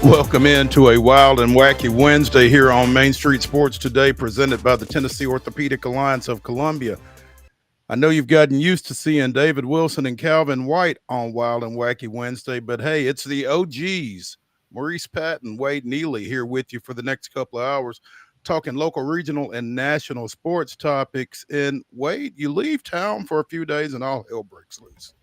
Welcome into a wild and wacky Wednesday here on Main Street Sports Today, presented by the Tennessee Orthopedic Alliance of Columbia. I know you've gotten used to seeing David Wilson and Calvin White on Wild and Wacky Wednesday, but hey, it's the OGs, Maurice Patton, Wade Neely, here with you for the next couple of hours, talking local, regional, and national sports topics. And Wade, you leave town for a few days and all hell breaks loose.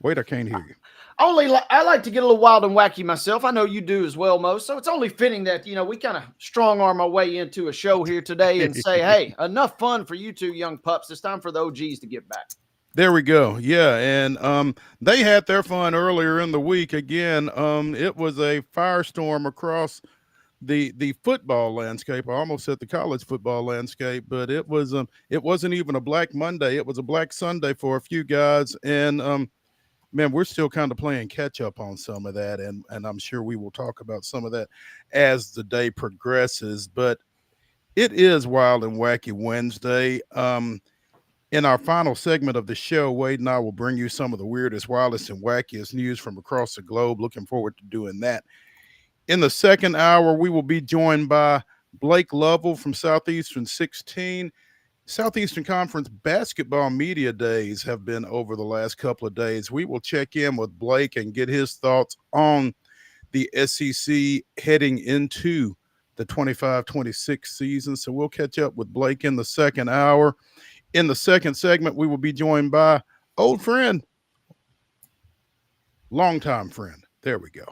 Wait, I can't hear you. I like to get a little wild and wacky myself. I know you do as well, Mo. So it's only fitting that, we kind of strong arm our way into a show here today and say, hey, enough fun for you two young pups. It's time for the OGs to get back. There we go. Yeah, and they had their fun earlier in the week. Again, it was a firestorm across the football landscape. I almost said the college football landscape, but it wasn't even a Black Monday. It was a Black Sunday for a few guys, and man, we're still kind of playing catch up on some of that, and I'm sure we will talk about some of that as the day progresses. But it is Wild and Wacky Wednesday. In our final segment of the show, Wade and I will bring you some of the weirdest, wildest, and wackiest news from across the globe. Looking forward to doing that. In the second hour, we will be joined by Blake Lovell from Southeastern 16. Southeastern Conference basketball media days have been over the last couple of days. We will check in with Blake and get his thoughts on the SEC heading into the 25-26 season. So we'll catch up with Blake in the second hour. In the second segment, we will be joined by old friend, longtime friend. There we go.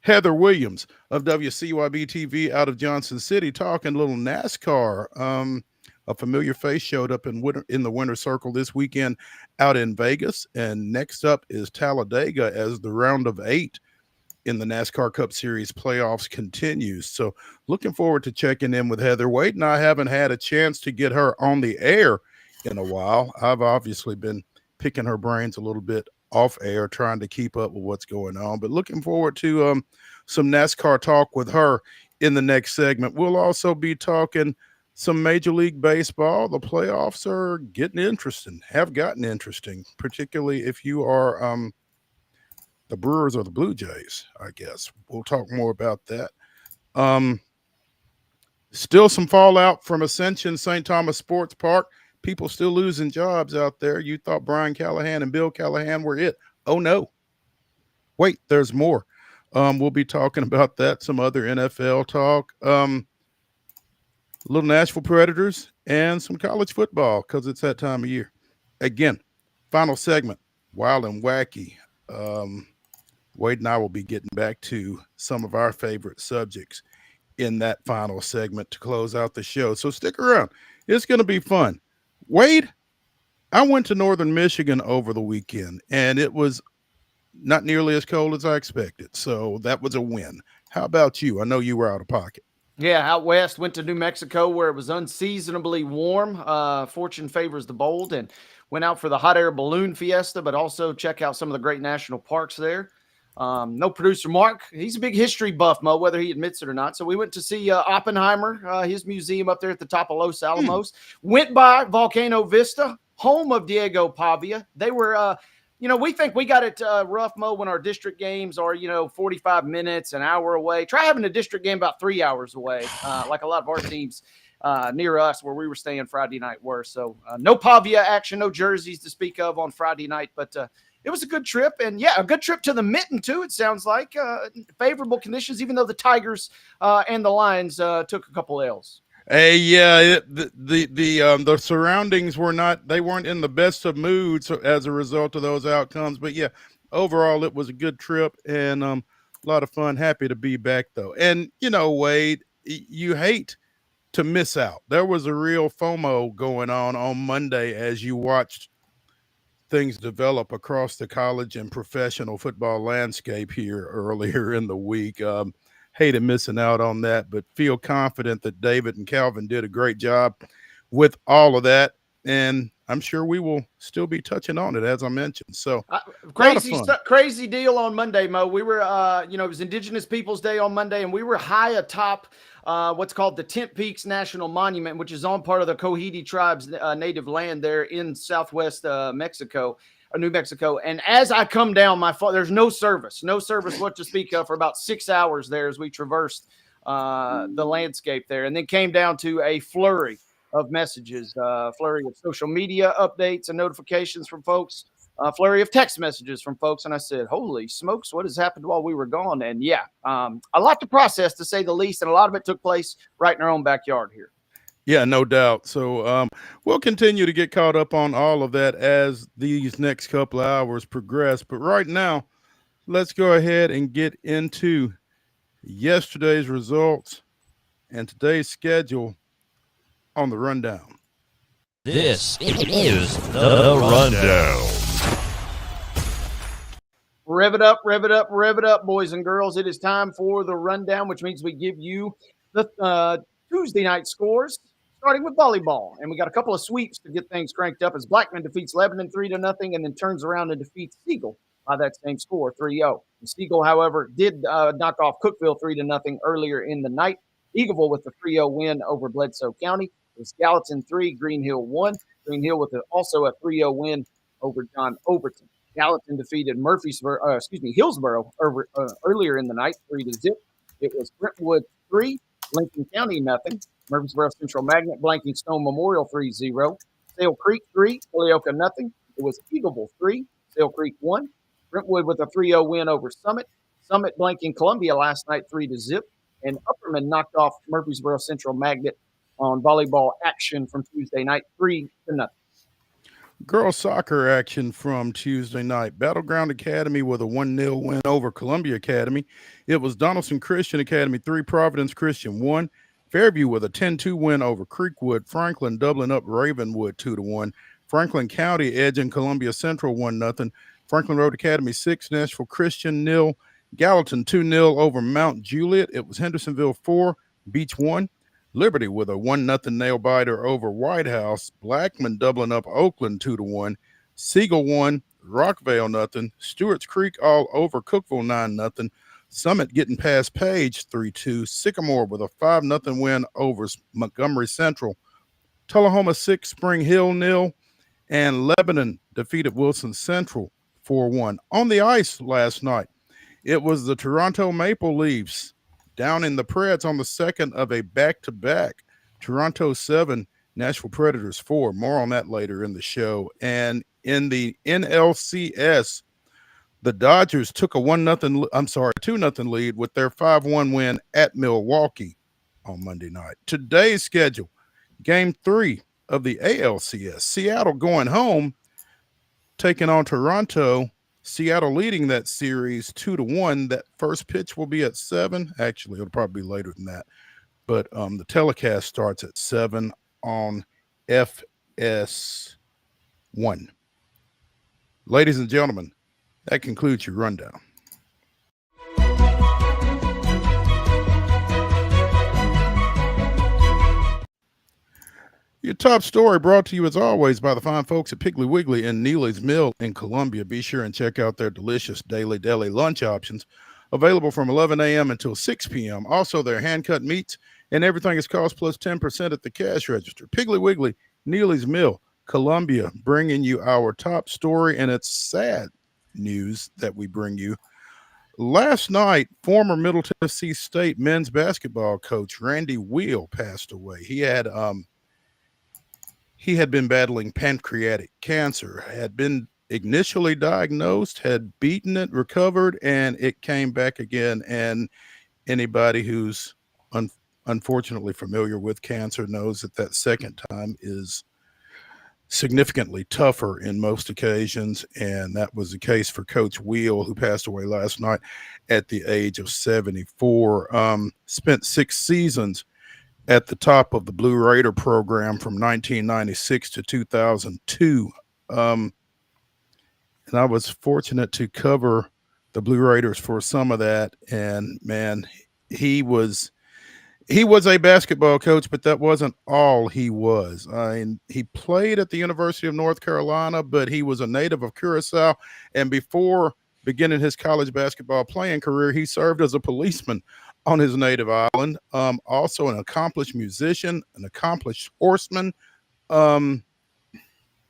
Heather Williams of WCYB-TV out of Johnson City, talking a little NASCAR. A familiar face showed up in the winter circle this weekend out in Vegas. And next up is Talladega as the round of 8 in the NASCAR Cup Series playoffs continues. So looking forward to checking in with Heather. Wade and I haven't had a chance to get her on the air in a while. I've obviously been picking her brains a little bit off air, trying to keep up with what's going on. But looking forward to some NASCAR talk with her in the next segment. We'll also be talking some Major League Baseball. The playoffs are getting interesting, have gotten interesting, particularly if you are the Brewers or the Blue Jays, I guess. We'll talk more about that. Still some fallout from Ascension St. Thomas Sports Park. People still losing jobs out there. You thought Brian Callahan and Bill Callahan were it. Oh, no. Wait, there's more. We'll be talking about that, some other NFL talk. Little Nashville Predators, and some college football because it's that time of year. Again, final segment, Wild and Wacky. Wade and I will be getting back to some of our favorite subjects in that final segment to close out the show. So stick around. It's going to be fun. Wade, I went to Northern Michigan over the weekend, and it was not nearly as cold as I expected. So that was a win. How about you? I know you were out of pocket. Yeah, out west, went to New Mexico where it was unseasonably warm. Fortune favors the bold, and went out for the hot air balloon fiesta, but also check out some of the great national parks there. No producer Mark, he's a big history buff, Mo, whether he admits it or not. So we went to see Oppenheimer, his museum up there at the top of Los Alamos. Went by Volcano Vista, home of Diego Pavia. They were we think we got it rough, Mo, when our district games are, 45 minutes, an hour away. Try having a district game about 3 hours away, like a lot of our teams near us where we were staying Friday night were. So no Pavia action, no jerseys to speak of on Friday night, but it was a good trip. And, yeah, a good trip to the Mitten, too, it sounds like. Favorable conditions, even though the Tigers and the Lions took a couple L's. Hey, yeah, the surroundings weren't in the best of moods as a result of those outcomes. But yeah, overall it was a good trip and a lot of fun. Happy to be back though. And Wade, you hate to miss out. There was a real FOMO going on Monday as you watched things develop across the college and professional football landscape here earlier in the week. Hated missing out on that, but feel confident that David and Calvin did a great job with all of that. And I'm sure we will still be touching on it, as I mentioned. So crazy deal on Monday, Mo. We were, it was Indigenous Peoples Day on Monday, and we were high atop what's called the Tent Peaks National Monument, which is on part of the Cohete tribe's native land there in southwest Mexico. New Mexico. And as I come down, there's no service what to speak of for about 6 hours there as we traversed the landscape there, and then came down to a flurry of messages, flurry of social media updates and notifications from folks, flurry of text messages from folks. And I said, holy smokes, what has happened while we were gone? And yeah, a lot to process, to say the least. And a lot of it took place right in our own backyard here. Yeah, no doubt. So we'll continue to get caught up on all of that as these next couple of hours progress. But right now, let's go ahead and get into yesterday's results and today's schedule on the rundown. This is the rundown. Rev it up, boys and girls. It is time for the rundown, which means we give you the Tuesday night scores, starting with volleyball. And we got a couple of sweeps to get things cranked up as Blackman defeats Lebanon 3-0 and then turns around and defeats Siegel by that same score, 3-0. Siegel, however, did knock off Cookeville 3-0 earlier in the night. Eagleville with a 3-0 win over Bledsoe County. It was Gallatin 3, Green Hill 1. Green Hill with also a 3-0 win over John Overton. Gallatin defeated Hillsboro earlier in the night, 3-0. It was Brentwood 3, Lincoln County 0. Murfreesboro Central Magnet blanking Stone Memorial 3-0. Sale Creek 3, Holyoke 0. It was Eagleville 3, Sale Creek 1. Brentwood with a 3-0 win over Summit. Summit blanking Columbia last night 3-0. And Upperman knocked off Murfreesboro Central Magnet on volleyball action from Tuesday night, 3-0. Girls soccer action from Tuesday night. Battleground Academy with a 1-0 win over Columbia Academy. It was Donaldson Christian Academy 3, Providence Christian 1. Fairview with a 10-2 win over Creekwood. Franklin doubling up Ravenwood 2-1. Franklin County edging Columbia Central 1-0. Franklin Road Academy 6, Nashville Christian 0. Gallatin 2-0 over Mount Juliet. It was Hendersonville 4, Beach 1. Liberty with a 1-0 nail biter over White House. Blackman doubling up Oakland 2-1. Siegel 1, Rockvale 0. Stewart's Creek all over Cookeville 9-0. Summit getting past Page 3-2. Sycamore with a 5-0 win over Montgomery Central. Tullahoma 6, Spring Hill 0. And Lebanon defeated Wilson Central 4-1. On the ice last night, it was the Toronto Maple Leafs down in the Preds on the second of a back-to-back. Toronto 7, Nashville Predators 4. More on that later in the show. And in the NLCS, the Dodgers took a 2-0 lead with their 5-1 win at Milwaukee on Monday night. Today's schedule, Game 3 of the ALCS. Seattle going home, taking on Toronto. Seattle leading that series 2-1. That first pitch will be at 7. Actually, it'll probably be later than that. But the telecast starts at 7 on FS1. Ladies and gentlemen, that concludes your rundown. Your top story brought to you, as always, by the fine folks at Piggly Wiggly and Neely's Mill in Columbia. Be sure and check out their delicious daily deli lunch options, available from 11 a.m. until 6 p.m. Also, their hand-cut meats and everything is cost plus 10% at the cash register. Piggly Wiggly, Neely's Mill, Columbia, bringing you our top story, and it's sad news that we bring you. Last night, former Middle Tennessee State men's basketball coach Randy Wheel passed away. He had been battling pancreatic cancer, had been initially diagnosed, had beaten it, recovered, and it came back again. And anybody who's unfortunately familiar with cancer knows that second time is significantly tougher in most occasions. And that was the case for Coach Wheel, who passed away last night at the age of 74. Spent 6 seasons at the top of the Blue Raider program from 1996 to 2002. And I was fortunate to cover the Blue Raiders for some of that. And man, he was a basketball coach, but that wasn't all he was. I mean, he played at the University of North Carolina, but he was a native of Curacao. And before beginning his college basketball playing career, he served as a policeman on his native island. Also an accomplished musician, an accomplished horseman, a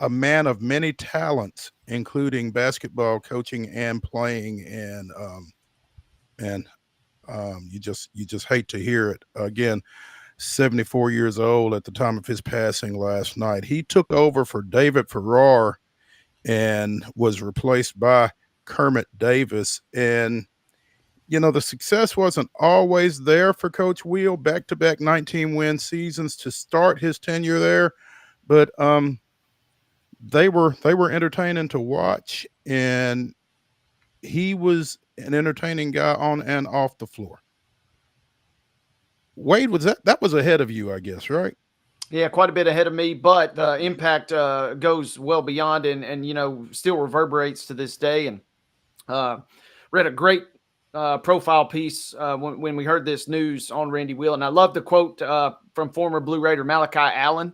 man of many talents. including basketball coaching and playing, and you just hate to hear it. Again, 74 years old at the time of his passing last night. He took over for David Farrar and was replaced by Kermit Davis. And the success wasn't always there for Coach Wheel. Back-to-back 19-win seasons to start his tenure there, but they were entertaining to watch, and he was an entertaining guy on and off the floor. Wade, that was ahead of you, I guess, right? Yeah, quite a bit ahead of me, but the impact goes well beyond, and still reverberates to this day. And read a great profile piece when we heard this news on Randy Wheel, and I love the quote from former Blue Raider Malachi Allen,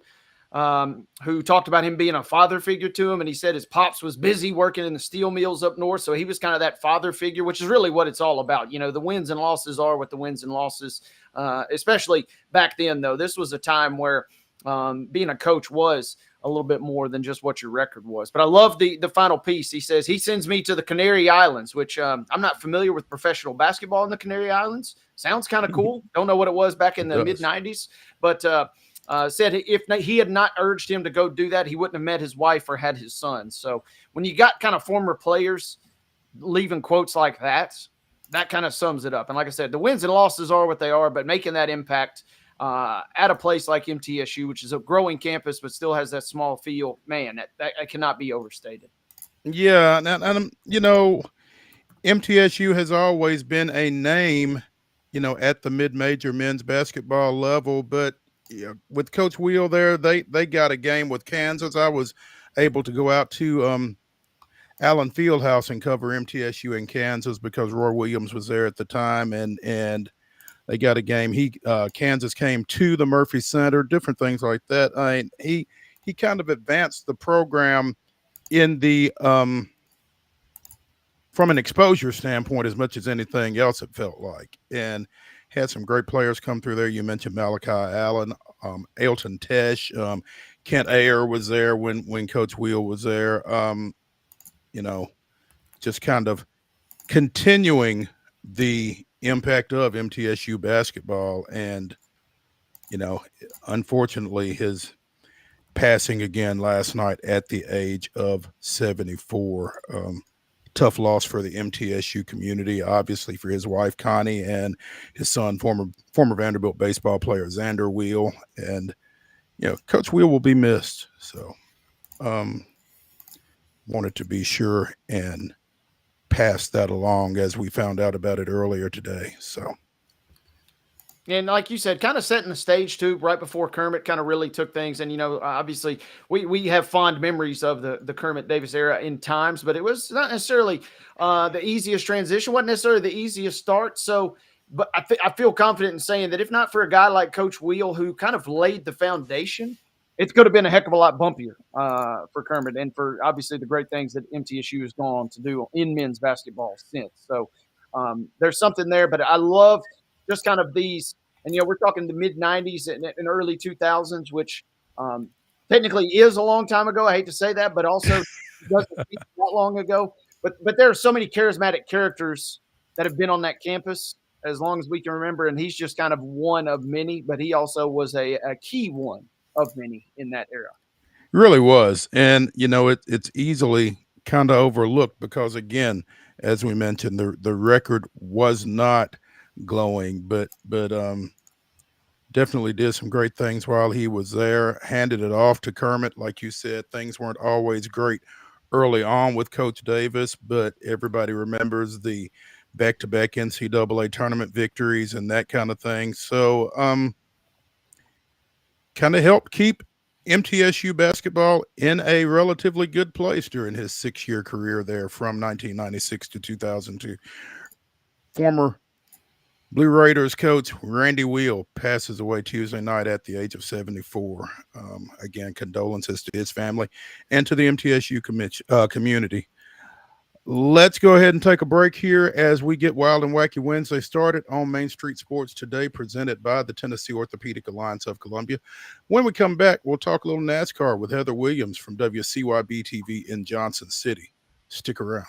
who talked about him being a father figure to him. And he said his pops was busy working in the steel mills up north, so he was kind of that father figure, which is really what it's all about. The wins and losses are what the wins and losses, especially back then, though. This was a time where being a coach was a little bit more than just what your record was. But I love the final piece. He says he sends me to the Canary Islands, which I'm not familiar with professional basketball in the Canary Islands. Sounds kind of cool. Don't know what it was back in the mid-'90s, but said if he had not urged him to go do that, he wouldn't have met his wife or had his son. So when you got kind of former players leaving quotes like that kind of sums it up. And like I said, the wins and losses are what they are, but making that impact at a place like MTSU, which is a growing campus but still has that small feel, man, that cannot be overstated. Yeah, and MTSU has always been a name, at the mid-major men's basketball level, but with Coach Wheel there, they got a game with Kansas. I was able to go out to Allen Fieldhouse and cover MTSU in Kansas because Roy Williams was there at the time, and they got a game. Kansas came to the Murphy Center, different things like that. He kind of advanced the program in the from an exposure standpoint as much as anything else, it felt like, and had some great players come through there. You mentioned Malachi Allen, Ailton Tesh, Kent Ayer was there when Coach Wheel was there. Just kind of continuing the impact of MTSU basketball. And, unfortunately, his passing again last night at the age of 74. Tough loss for the MTSU community, obviously for his wife, Connie, and his son, former Vanderbilt baseball player, Xander Wheel. And, Coach Wheel will be missed. So wanted to be sure and pass that along as we found out about it earlier today. So. And like you said, kind of setting the stage too, right before Kermit kind of really took things. And, obviously we have fond memories of the Kermit Davis era in times, but it was not necessarily the easiest transition, wasn't necessarily the easiest start. So, but I feel confident in saying that if not for a guy like Coach Wheel, who kind of laid the foundation, it could have been a heck of a lot bumpier for Kermit and for obviously the great things that MTSU has gone on to do in men's basketball since. So there's something there, but I love just kind of these, and we're talking the mid-'90s and early 2000s, which technically is a long time ago. I hate to say that, but also doesn't seem that long ago. But there are so many charismatic characters that have been on that campus as long as we can remember, and he's just kind of one of many. But he also was a key one of many in that era. It really was, and it's easily kind of overlooked because, again, as we mentioned, the record was not glowing, but definitely did some great things while he was there. Handed it off to Kermit, like you said. Things weren't always great early on with Coach Davis, but everybody remembers the back-to-back NCAA tournament victories and that kind of thing. So kind of helped keep MTSU basketball in a relatively good place during his 6-year career there from 1996 to 2002. Former Blue Raiders coach Randy Wheel passes away Tuesday night at the age of 74. Again, condolences to his family and to the MTSU community. Let's go ahead and take a break here as we get Wild and Wacky Wednesday started on Main Street Sports Today, presented by the Tennessee Orthopedic Alliance of Columbia. When we come back, we'll talk a little NASCAR with Heather Williams from WCYB-TV in Johnson City. Stick around.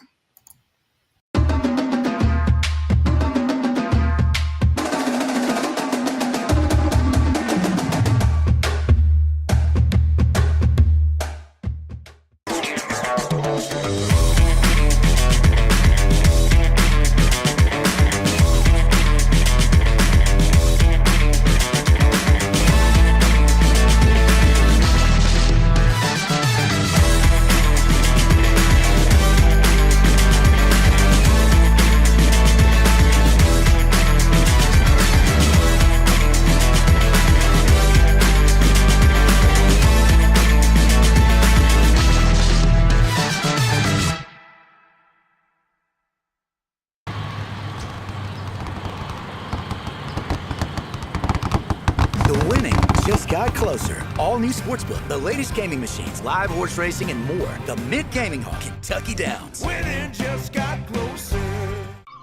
Got closer. All new Sportsbook, the latest gaming machines, live horse racing, and more. The Mid Gaming Hall, Kentucky Downs. Winning just got closer.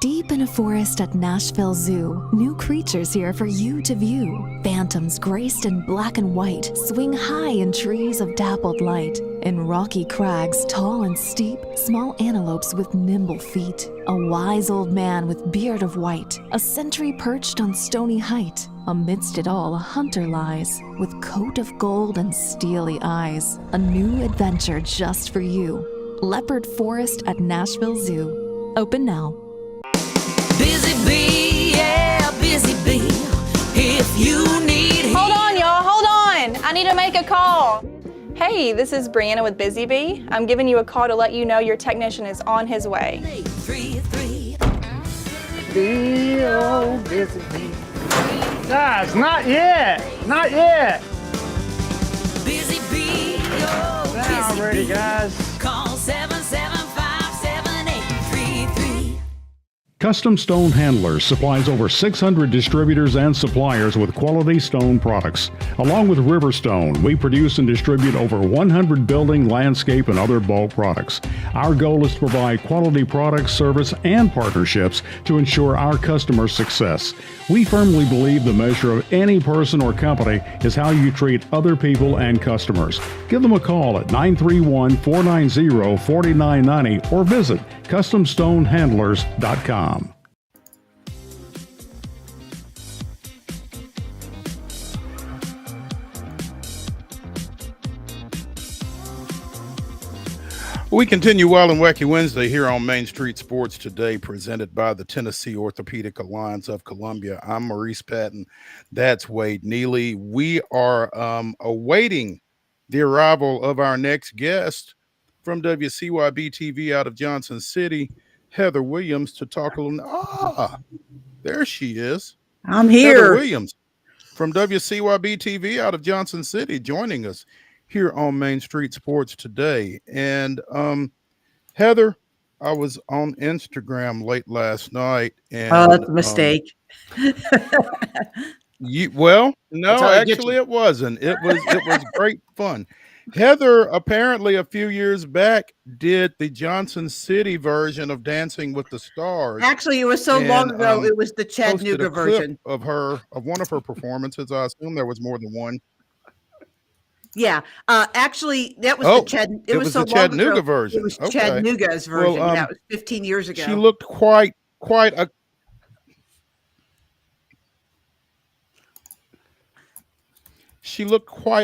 Deep in a forest at Nashville Zoo, new creatures here for you to view. Phantoms graced in black and white swing high in trees of dappled light. In rocky crags, tall and steep, small antelopes with nimble feet. A wise old man with beard of white, a sentry perched on stony height. Amidst it all, a hunter lies, with coat of gold and steely eyes. A new adventure just for you. Leopard Forest at Nashville Zoo. Open now. Busy bee, yeah, busy bee. If you need... Hold on, y'all, hold on. I need to make a call. Hey, this is Brianna with Busy Bee. I'm giving you a call to let you know your technician is on his way. 833. Busy bee. Guys, not yet. Not yet. Busy bee, oh, Now busy ready, bee. guys. Call 775-7833. Custom Stone Handlers supplies over 600 distributors and suppliers with quality stone products. Along with Riverstone, we produce and distribute over 100 building, landscape, and other bulk products. Our goal is to provide quality products, service, and partnerships to ensure our customers' success. We firmly believe the measure of any person or company is how you treat other people and customers. Give them a call at 931-490-4990 or visit CustomStoneHandlers.com. We continue Wild and Wacky Wednesday here on Main Street Sports Today, presented by the Tennessee Orthopedic Alliance of Columbia. I'm Maurice Patton. That's Wade Neely. We are awaiting the arrival of our next guest from WCYB-TV out of Johnson City, Heather Williams, to talk a little. There she is. I'm here. Heather Williams from WCYB-TV out of Johnson City, joining us here on Main Street Sports Today. And Heather, I was on Instagram late last night, and that's a mistake. No, actually it wasn't. It was great fun. Heather apparently a few years back did the Johnson City version of Dancing with the Stars. Actually, it was so long ago. It was the Chattanooga version of one of her performances. I assume there was more than one. Yeah, actually, that was the Chattanooga. It was so the Chattanooga version. It was Chattanooga's version. Well, that was 15 years ago. She looked quite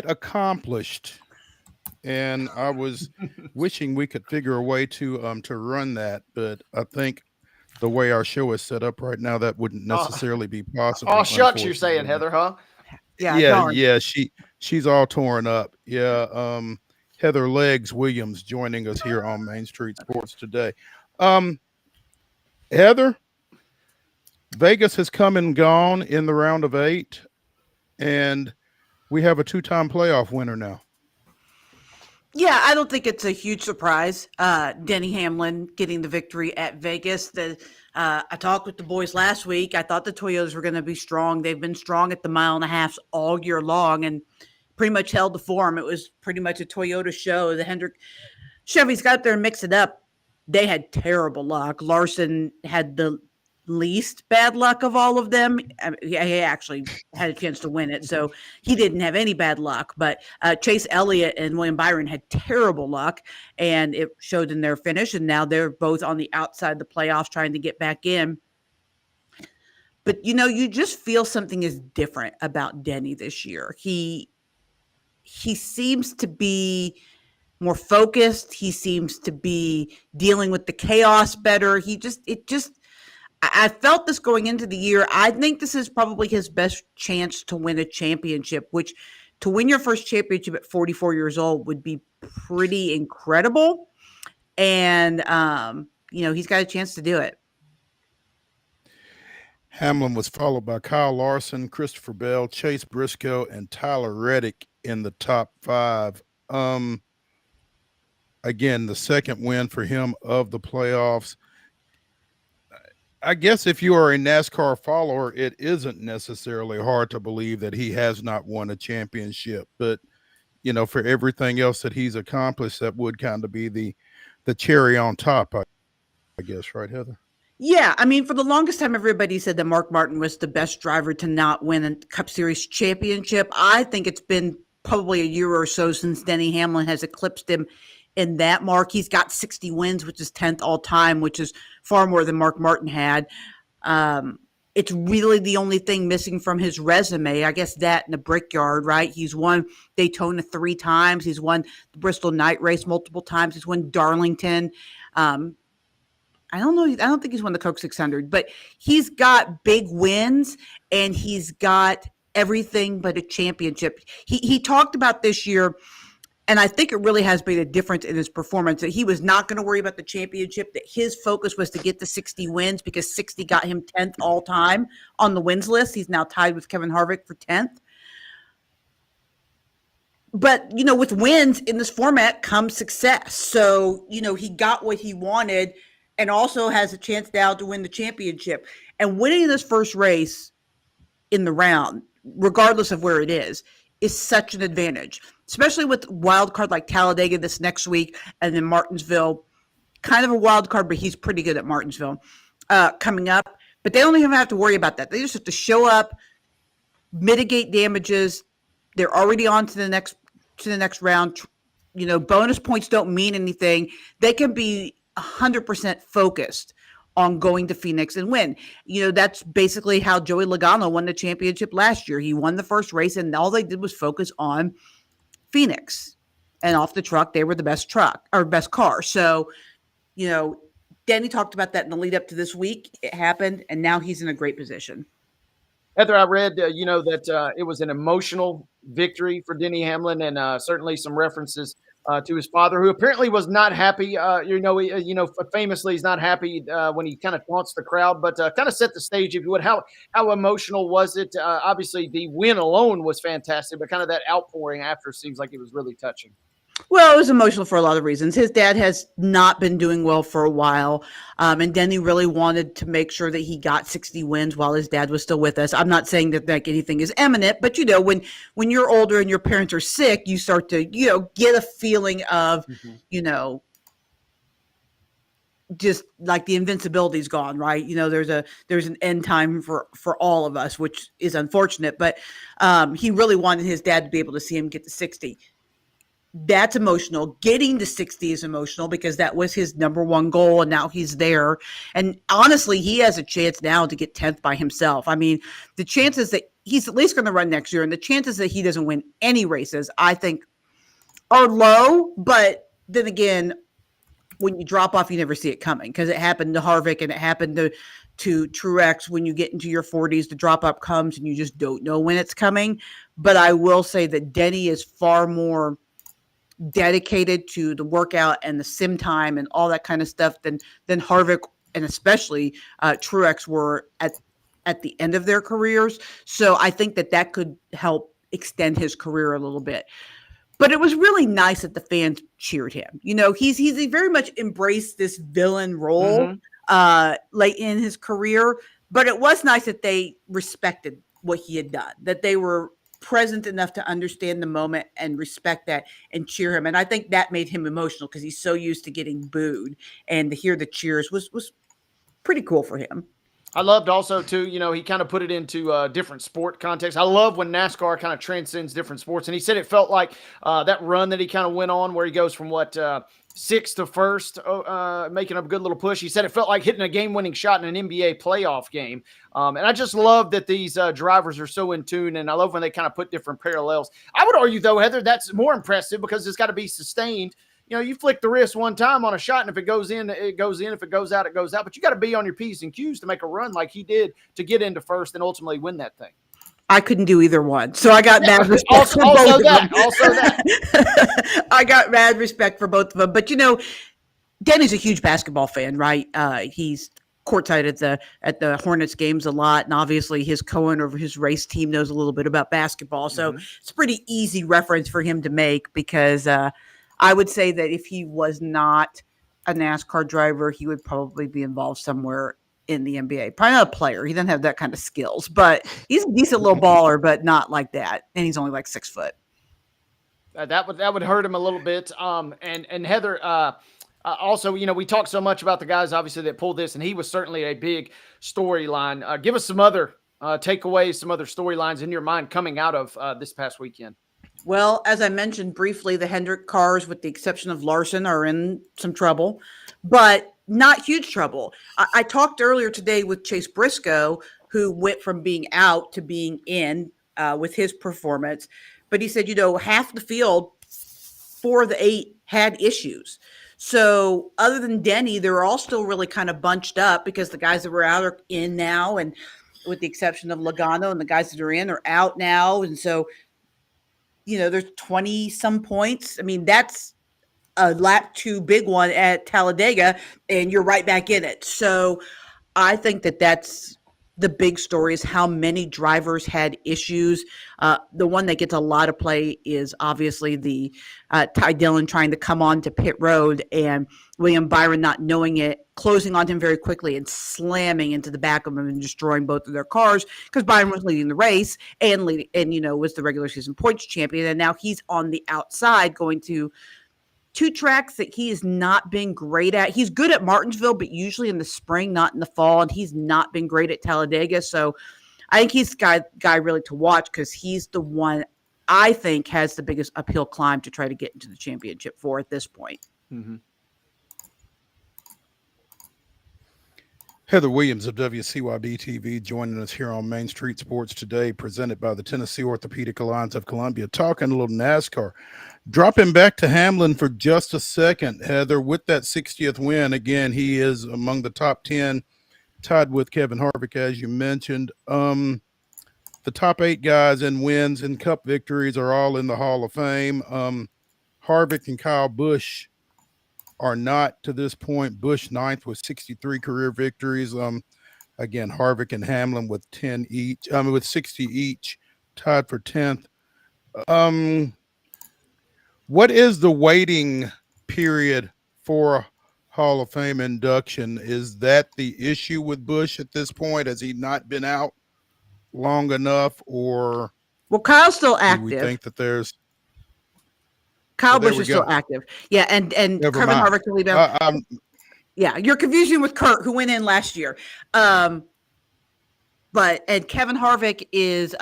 accomplished, and I was wishing we could figure a way to run that, but I think the way our show is set up right now, that wouldn't necessarily be possible. Oh, shucks, you're saying, Heather, huh? Yeah. She's all torn up. Yeah. Heather Legs Williams joining us here on Main Street Sports Today. Heather, Vegas has come and gone in the round of 8, and we have a 2-time playoff winner now. Yeah, I don't think it's a huge surprise. Denny Hamlin getting the victory at Vegas. I talked with the boys last week. I thought the Toyotas were going to be strong. They've been strong at the 1.5 miles all year long and pretty much held the form. It was pretty much a Toyota show. The Hendrick Chevy's got there and mix it up. they had terrible luck. Larson had the least bad luck of all of them. He actually had a chance to win it, so he didn't have any bad luck. But Chase Elliott and William Byron had terrible luck, and it showed in their finish. And now they're both on the outside of the playoffs trying to get back in. But, you just feel something is different about Denny this year. He seems to be more focused. He seems to be dealing with the chaos better. I felt this going into the year. I think this is probably his best chance to win a championship, which to win your first championship at 44 years old would be pretty incredible. And, he's got a chance to do it. Hamlin was followed by Kyle Larson, Christopher Bell, Chase Briscoe, and Tyler Reddick in the top 5. Again, the second win for him of the playoffs. I guess if you are a NASCAR follower, it isn't necessarily hard to believe that he has not won a championship. But, for everything else that he's accomplished, that would kind of be the cherry on top, I guess. Right, Heather? Yeah, for the longest time, everybody said that Mark Martin was the best driver to not win a Cup Series championship. I think it's been probably a year or so since Denny Hamlin has eclipsed him in that mark. He's got 60 wins, which is 10th all time, which is far more than Mark Martin had. It's really the only thing missing from his resume. I guess that and the Brickyard, right? He's won Daytona 3 times. He's won the Bristol Night Race multiple times. He's won Darlington. I don't know. I don't think he's won the Coke 600, but he's got big wins and he's got everything but a championship. He talked about this year, and I think it really has made a difference in his performance, that he was not going to worry about the championship, that his focus was to get to 60 wins because 60 got him 10th all time on the wins list. He's now tied with Kevin Harvick for 10th. But, with wins in this format comes success. So, he got what he wanted and also has a chance now to win the championship. And winning this first race in the round, regardless of where it is such an advantage, especially with wild card like Talladega this next week and then Martinsville, kind of a wild card, but he's pretty good at Martinsville coming up. But they don't even have to worry about that. They just have to show up, mitigate damages. They're already on to the next round. Bonus points don't mean anything. They can be 100% focused on going to Phoenix and win. That's basically how Joey Logano won the championship last year. He won the first race and all they did was focus on Phoenix. And off the truck, they were the best car. So, Danny talked about that in the lead up to this week. It happened, and now he's in a great position. Heather, I read, that it was an emotional victory for Denny Hamlin, and certainly some references to his father, who apparently was not happy. Famously, he's not happy when he kind of taunts the crowd. But kind of set the stage, if you would. How emotional was it? Obviously, the win alone was fantastic, but kind of that outpouring after seems like it was really touching. Well, it was emotional for a lot of reasons. His dad has not been doing well for a while, and Denny really wanted to make sure that he got 60 wins while his dad was still with us. I'm not saying that anything is imminent, but when you're older and your parents are sick, you start to get a feeling of just like the invincibility's gone, right? There's an end time for all of us, which is unfortunate. But he really wanted his dad to be able to see him get to 60. That's emotional. Getting to 60 is emotional because that was his number one goal, and now he's there. And honestly, he has a chance now to get 10th by himself. The chances that he's at least going to run next year, and the chances that he doesn't win any races, I think, are low. But then again, when you drop off, you never see it coming, because it happened to Harvick and it happened to Truex. When you get into your 40s, the drop off comes and you just don't know when it's coming. But I will say that Denny is far more dedicated to the workout and the sim time and all that kind of stuff than Harvick and especially Truex were at the end of their careers. So I think that could help extend his career a little bit. But it was really nice that the fans cheered him. He's very much embraced this villain role late in his career, but it was nice that they respected what he had done, that they were present enough to understand the moment and respect that and cheer him. And I think that made him emotional because he's so used to getting booed, and to hear the cheers was pretty cool for him. I loved also too, he kind of put it into different sport context. I love when NASCAR kind of transcends different sports. And he said it felt like that run that he kind of went on where he goes from sixth to first, making a good little push. He said it felt like hitting a game-winning shot in an NBA playoff game. And I just love that these drivers are so in tune, and I love when they kind of put different parallels. I would argue, though, Heather, that's more impressive because it's got to be sustained. You flick the wrist one time on a shot, and if it goes in, it goes in. If it goes out, it goes out. But you got to be on your P's and Q's to make a run like he did to get into first and ultimately win that thing. I couldn't do either one. So I got mad respect for both of them. Also that. I got mad respect for both of them. But, Denny's a huge basketball fan, right? He's courtside at the Hornets games a lot. And obviously his co-owner of his race team knows a little bit about basketball. So it's a pretty easy reference for him to make because I would say that if he was not a NASCAR driver, he would probably be involved somewhere in the NBA. Probably not a player. He doesn't have that kind of skills, but he's a decent little baller, but not like that. And he's only like 6 foot. That would hurt him a little bit. And Heather, also, we talk so much about the guys, obviously, that pulled this, and he was certainly a big storyline. Give us some other takeaways, some other storylines in your mind coming out of this past weekend. Well, as I mentioned briefly, the Hendrick cars, with the exception of Larson, are in some trouble, but not huge trouble. I talked earlier today with Chase Briscoe, who went from being out to being in with his performance. But he said, half the field, 4 of the 8 had issues. So other than Denny, they're all still really kind of bunched up because the guys that were out are in now. And with the exception of Logano, and the guys that are in are out now. And so, there's 20 some points. I mean, that's a lap 2 big one at Talladega, and you're right back in it. So I think that's the big story, is how many drivers had issues. The one that gets a lot of play is obviously the Ty Dillon trying to come on to pit road and William Byron not knowing it, closing on him very quickly and slamming into the back of him and destroying both of their cars because Byron was leading the race and was the regular season points champion. And now he's on the outside going to 2 tracks that he has not been great at. He's good at Martinsville, but usually in the spring, not in the fall. And he's not been great at Talladega. So I think he's the guy really to watch because he's the one I think has the biggest uphill climb to try to get into the championship for at this point. Mm-hmm. Heather Williams of WCYB-TV joining us here on Main Street Sports today, presented by the Tennessee Orthopedic Alliance of Columbia, talking a little NASCAR. Dropping back to Hamlin for just a second, Heather, with that 60th win. Again, he is among the top 10, tied with Kevin Harvick, as you mentioned. The top 8 guys in wins and cup victories are all in the Hall of Fame. Harvick and Kyle Busch are not to this point. Busch 9th with 63 career victories. Again, Harvick and Hamlin with 10 each. With 60 each, tied for 10th. What is the waiting period for Hall of Fame induction? Is that the issue with Busch at this point? Has he not been out long enough, or Kyle's still active? Do we think that there's Kyle Busch is still active. Yeah, and Kevin Harvick will leave out. Yeah, you're confusing with Kurt, who went in last year. But Kevin Harvick is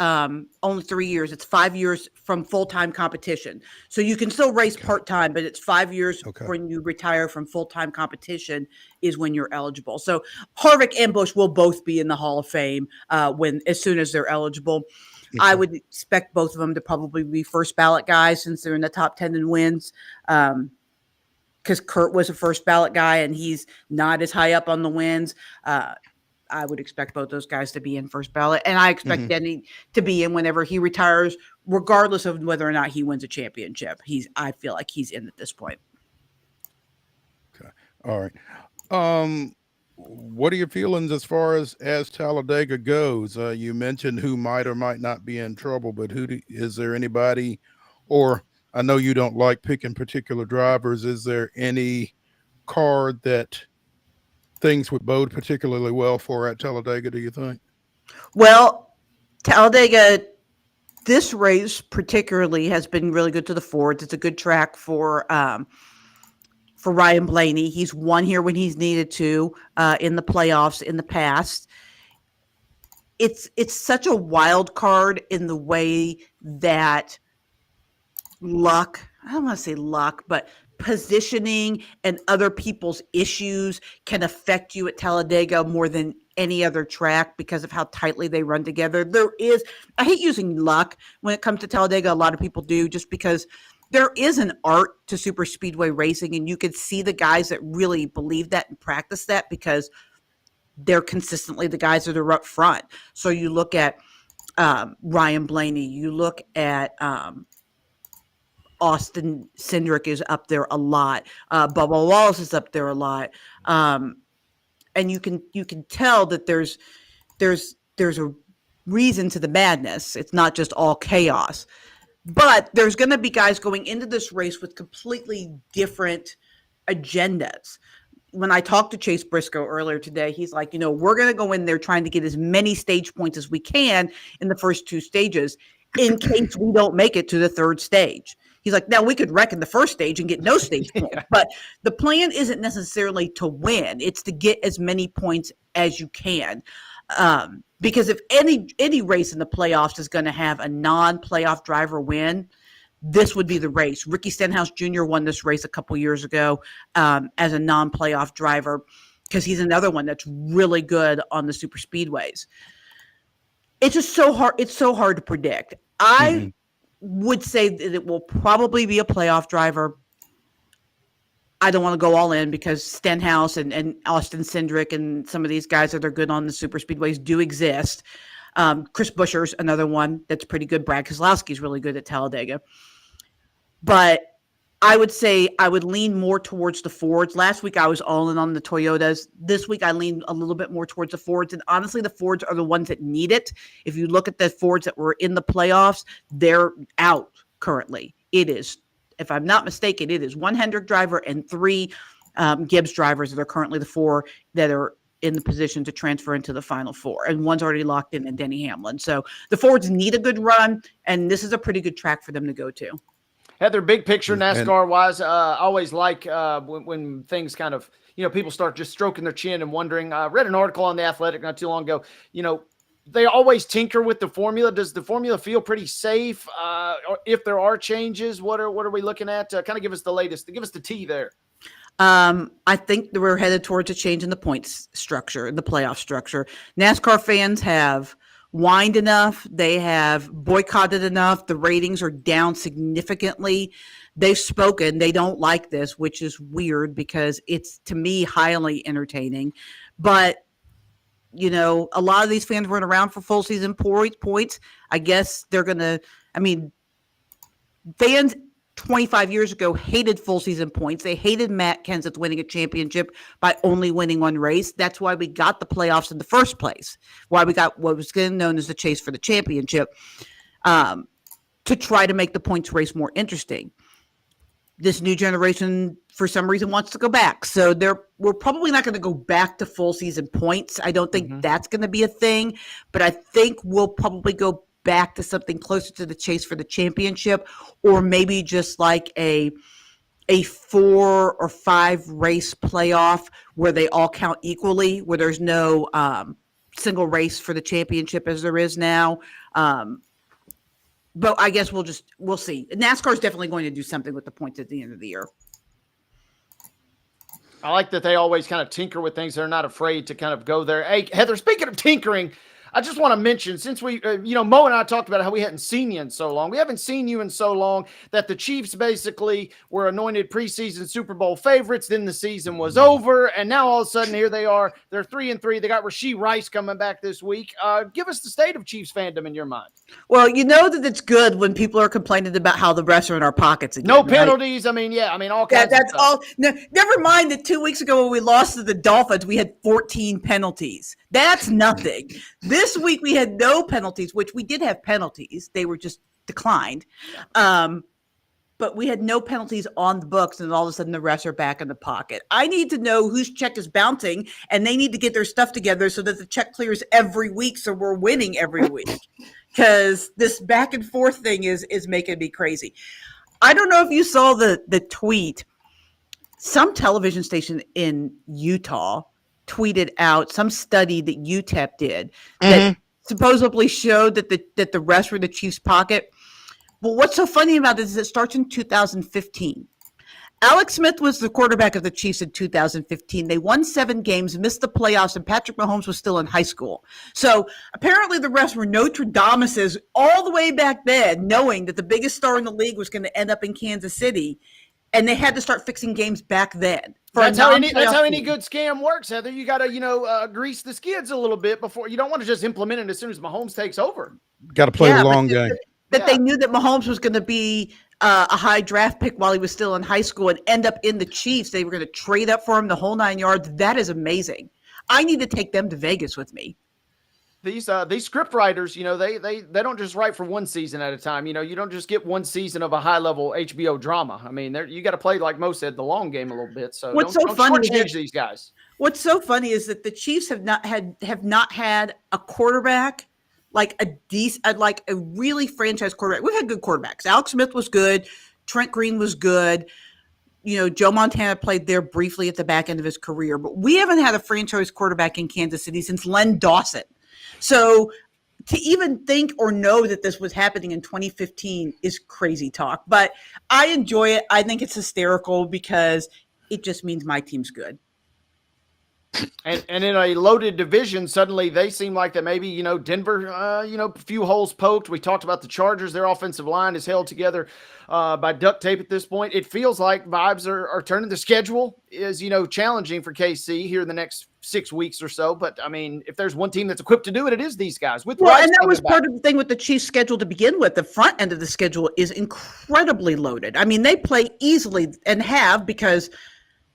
only 3 years. It's 5 years from full-time competition. So you can still race part-time, but it's 5 years when you retire from full-time competition is when you're eligible. So Harvick and Busch will both be in the Hall of Fame as soon as they're eligible. I would expect both of them to probably be first ballot guys since they're in the top 10 in wins. Because Kurt was a first ballot guy and he's not as high up on the wins. I would expect both those guys to be in first ballot. And I expect Denny to be in whenever he retires, regardless of whether or not he wins a championship. I feel like he's in at this point. Okay. All right. What are your feelings as far as Talladega goes? You mentioned who might or might not be in trouble, but is there anybody, or I know you don't like picking particular drivers. Is there any card that things would bode particularly well for at Talladega, do you think? Well, Talladega this race particularly has been really good to the Fords. It's a good track for Ryan Blaney. He's won here when he's needed to in the playoffs in the past. It's such a wild card in the way that luck, I don't want to say luck, but positioning and other people's issues can affect you at Talladega more than any other track because of how tightly they run together. I hate using luck when it comes to Talladega. A lot of people do, just because there is an art to super speedway racing, and you can see the guys that really believe that and practice that because they're consistently the guys that are up front. So you look at Ryan Blaney, you look at Austin Cindric is up there a lot. Bubba Wallace is up there a lot. And you can tell that there's a reason to the madness. It's not just all chaos. But there's going to be guys going into this race with completely different agendas. When I talked to Chase Briscoe earlier today, he's like, we're going to go in there trying to get as many stage points as we can in the first two stages in case we don't make it to the third stage. He's like, now we could wreck in the first stage and get no stage points, but the plan isn't necessarily to win. It's to get as many points as you can. Because if any race in the playoffs is going to have a non-playoff driver win, this would be the race. Ricky Stenhouse Jr. won this race a couple years ago as a non-playoff driver because he's another one that's really good on the super speedways. It's just so hard. It's so hard to predict. I would say that it will probably be a playoff driver. I don't want to go all in because Stenhouse and Austin Cindric and some of these guys that are good on the super speedways do exist. Chris Buescher's another one that's pretty good. Brad Keselowski's really good at Talladega. But I would say I would lean more towards the Fords. Last week I was all in on the Toyotas. This week I lean a little bit more towards the Fords. And honestly, the Fords are the ones that need it. If you look at the Fords that were in the playoffs, they're out currently. It is, if I'm not mistaken, it is one Hendrick driver and three Gibbs drivers that are currently the four that are in the position to transfer into the Final Four. And one's already locked in Denny Hamlin. So the Fords need a good run, and this is a pretty good track for them to go to. Heather, big picture NASCAR wise, I always like when things kind of, people start just stroking their chin and wondering. I read an article on The Athletic not too long ago. They always tinker with the formula. Does the formula feel pretty safe? Or if there are changes, what are we looking at? Kind of give us the latest. Give us the tea there. I think that we're headed towards a change in the points structure, the playoff structure. NASCAR fans have whined enough. They have boycotted enough. The ratings are down significantly. They've spoken. They don't like this, which is weird because it's, to me, highly entertaining. But, a lot of these fans weren't around for full season points. I guess they're going to, fans 25 years ago hated full season points. They hated Matt Kenseth winning a championship by only winning one race. That's why we got the playoffs in the first place. Why we got what was known as the chase for the championship, to try to make the points race more interesting. This new generation, for some reason, wants to go back. So we're probably not going to go back to full season points. I don't think that's going to be a thing, but I think we'll probably go back to something closer to the chase for the championship, or maybe just like a 4 or 5 race playoff where they all count equally, where there's no single race for the championship as there is now. But I guess we'll see. NASCAR is definitely going to do something with the points at the end of the year. I like that they always kind of tinker with things. They're not afraid to kind of go there. Hey, Heather, speaking of tinkering, I just want to mention, since we, Mo and I talked about how we hadn't seen you in so long. We haven't seen you in so long that the Chiefs basically were anointed preseason Super Bowl favorites. Then the season was over, and now all of a sudden here they are. They're 3-3. They got Rashee Rice coming back this week. Give us the state of Chiefs fandom in your mind. Well, you know that it's good when people are complaining about how the refs are in our pockets again. No penalties. Right? All kinds of stuff. All. No, never mind that 2 weeks ago when we lost to the Dolphins, we had 14 penalties. That's nothing. This week we had no penalties, which we did have penalties. They were just declined. but we had no penalties on the books, and all of a sudden the refs are back in the pocket. I need to know whose check is bouncing, and they need to get their stuff together so that the check clears every week, so we're winning every week. Because this back and forth thing is making me crazy. I don't know if you saw the tweet. Some television station in Utah tweeted out some study that UTEP did that supposedly showed that the refs were in the Chiefs' pocket. Well, what's so funny about this is it starts in 2015. Alex Smith was the quarterback of the Chiefs in 2015. They won 7 games, missed the playoffs, and Patrick Mahomes was still in high school. So apparently the refs were Notre Dameses all the way back then, knowing that the biggest star in the league was going to end up in Kansas City, and they had to start fixing games back then. That's how any good scam works, Heather. You got to, grease the skids a little bit before. You don't want to just implement it as soon as Mahomes takes over. Got to play the long game. They knew that Mahomes was going to be a high draft pick while he was still in high school and end up in the Chiefs. They were going to trade up for him the whole 9 yards. That is amazing. I need to take them to Vegas with me. These script writers, they don't just write for one season at a time. You don't just get one season of a high level HBO drama. I mean, you got to play, like Mo said, the long game a little bit. So don't shortchange these guys. What's so funny is that the Chiefs have not had a quarterback like a really franchise quarterback. We've had good quarterbacks. Alex Smith was good. Trent Green was good. Joe Montana played there briefly at the back end of his career, but we haven't had a franchise quarterback in Kansas City since Len Dawson. So to even think or know that this was happening in 2015 is crazy talk, but I enjoy it. I think it's hysterical because it just means my team's good. And in a loaded division, suddenly they seem like that maybe, Denver, a few holes poked. We talked about the Chargers. Their offensive line is held together by duct tape at this point. It feels like vibes are turning. The schedule is, challenging for KC here in the next 6 weeks or so. But, I mean, if there's one team that's equipped to do it, it is these guys. And that was part of the thing with the Chiefs' schedule to begin with. The front end of the schedule is incredibly loaded. I mean, they play easily and have because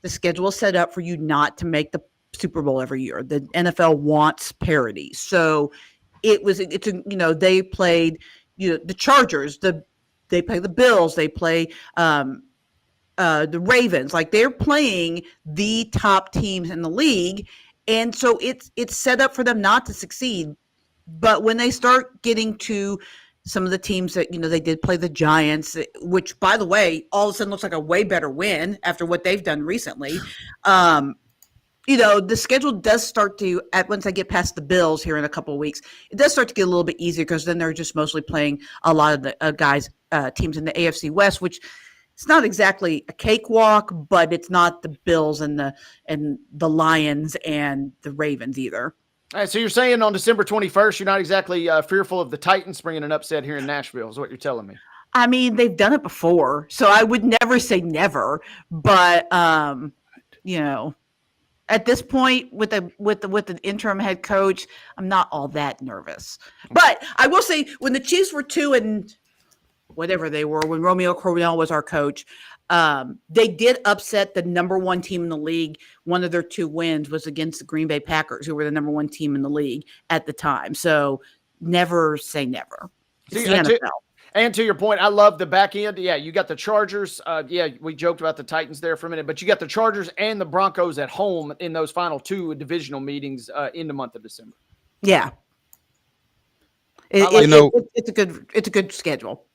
the schedule is set up for you not to make the Super Bowl every year. The NFL wants parity. So they played, the Chargers, they play the Bills, they play the Ravens. Like they're playing the top teams in the league. And so it's set up for them not to succeed. But when they start getting to some of the teams that, they did play the Giants, which by the way, all of a sudden looks like a way better win after what they've done recently. The schedule does start to, once I get past the Bills here in a couple of weeks, it does start to get a little bit easier because then they're just mostly playing a lot of the teams in the AFC West, which it's not exactly a cakewalk, but it's not the Bills and the Lions and the Ravens either. All right, so you're saying on December 21st, you're not exactly fearful of the Titans bringing an upset here in Nashville is what you're telling me. I mean, they've done it before, so I would never say never, but at this point, with the interim head coach, I'm not all that nervous. But I will say, when the Chiefs were 2 and whatever they were, when Romeo Crennel was our coach, they did upset the number 1 team in the league. One of their 2 wins was against the Green Bay Packers, who were the number 1 team in the league at the time. So never say never. It's the NFL. And to your point, I love the back end. Yeah, you got the Chargers. We joked about the Titans there for a minute, but you got the Chargers and the Broncos at home in those final 2 divisional meetings in the month of December. Yeah, it's a good schedule.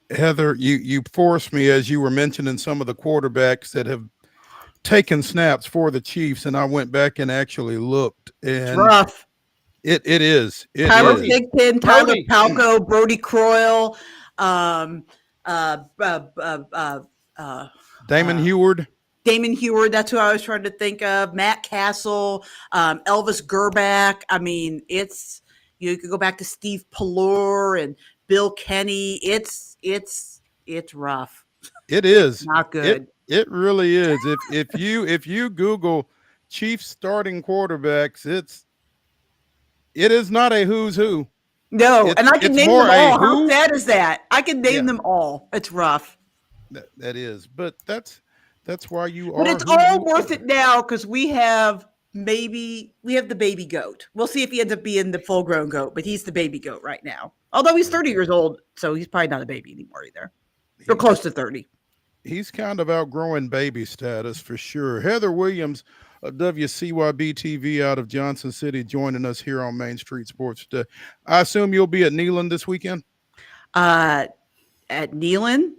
Heather, you forced me as you were mentioning some of the quarterbacks that have taken snaps for the Chiefs, and I went back and actually looked. And it's rough. It is. Tyler Thigpen, Tyler Palco, Brody Croyle, Damon Heward. Damon Heward, that's who I was trying to think of. Matt Castle, Elvis Gerback. I mean, you could go back to Steve Pallure and Bill Kenny. It's rough. It is not good. It really is. If you Google Chiefs starting quarterbacks, it is not a who's who. No, and I can name them all. How sad is that? I can name them all. It's rough. That is, but that's why you are. But it's all worth it now because we have the baby goat. We'll see if he ends up being the full-grown goat, but he's the baby goat right now. Although he's 30 years old, so he's probably not a baby anymore either. Or close to 30. He's kind of outgrowing baby status for sure. Heather Williams of WCYB-TV out of Johnson City joining us here on Main Street Sports today. I assume you'll be at Neyland this weekend? At Neyland?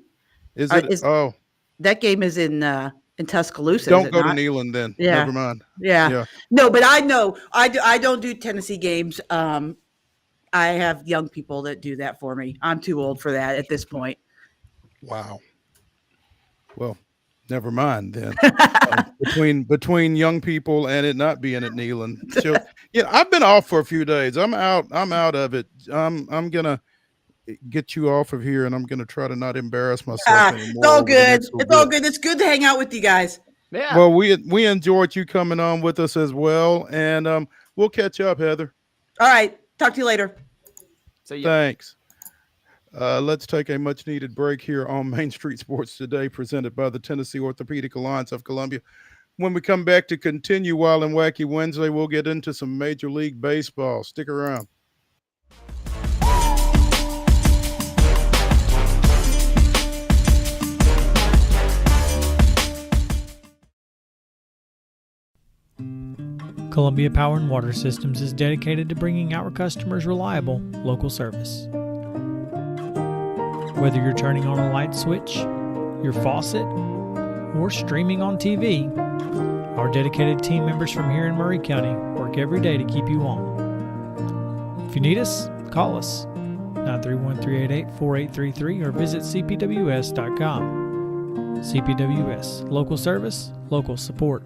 Is it? That game is in Tuscaloosa. Don't go to Neyland then. Yeah. Never mind. Yeah. No, but I know I don't do Tennessee games. I have young people that do that for me. I'm too old for that at this point. Wow. Well, never mind then. Between young people and it not being at Neyland. So, yeah, I've been off for a few days. I'm out of it. I'm gonna get you off of here, and I'm gonna try to not embarrass myself anymore. It's all good. It's all good. It's good to hang out with you guys. Yeah. Well, we enjoyed you coming on with us as well, and we'll catch up, Heather. All right. Talk to you later. See ya. Thanks. Let's take a much needed break here on Main Street Sports Today, presented by the Tennessee Orthopedic Alliance of Columbia. When we come back to continue Wild and Wacky Wednesday, we'll get into some Major League Baseball. Stick around. Columbia Power and Water Systems is dedicated to bringing our customers reliable, local service. Whether you're turning on a light switch, your faucet, or streaming on TV, our dedicated team members from here in Murray County work every day to keep you on. If you need us, call us 931-388-4833 or visit cpws.com. CPWS, local service, local support.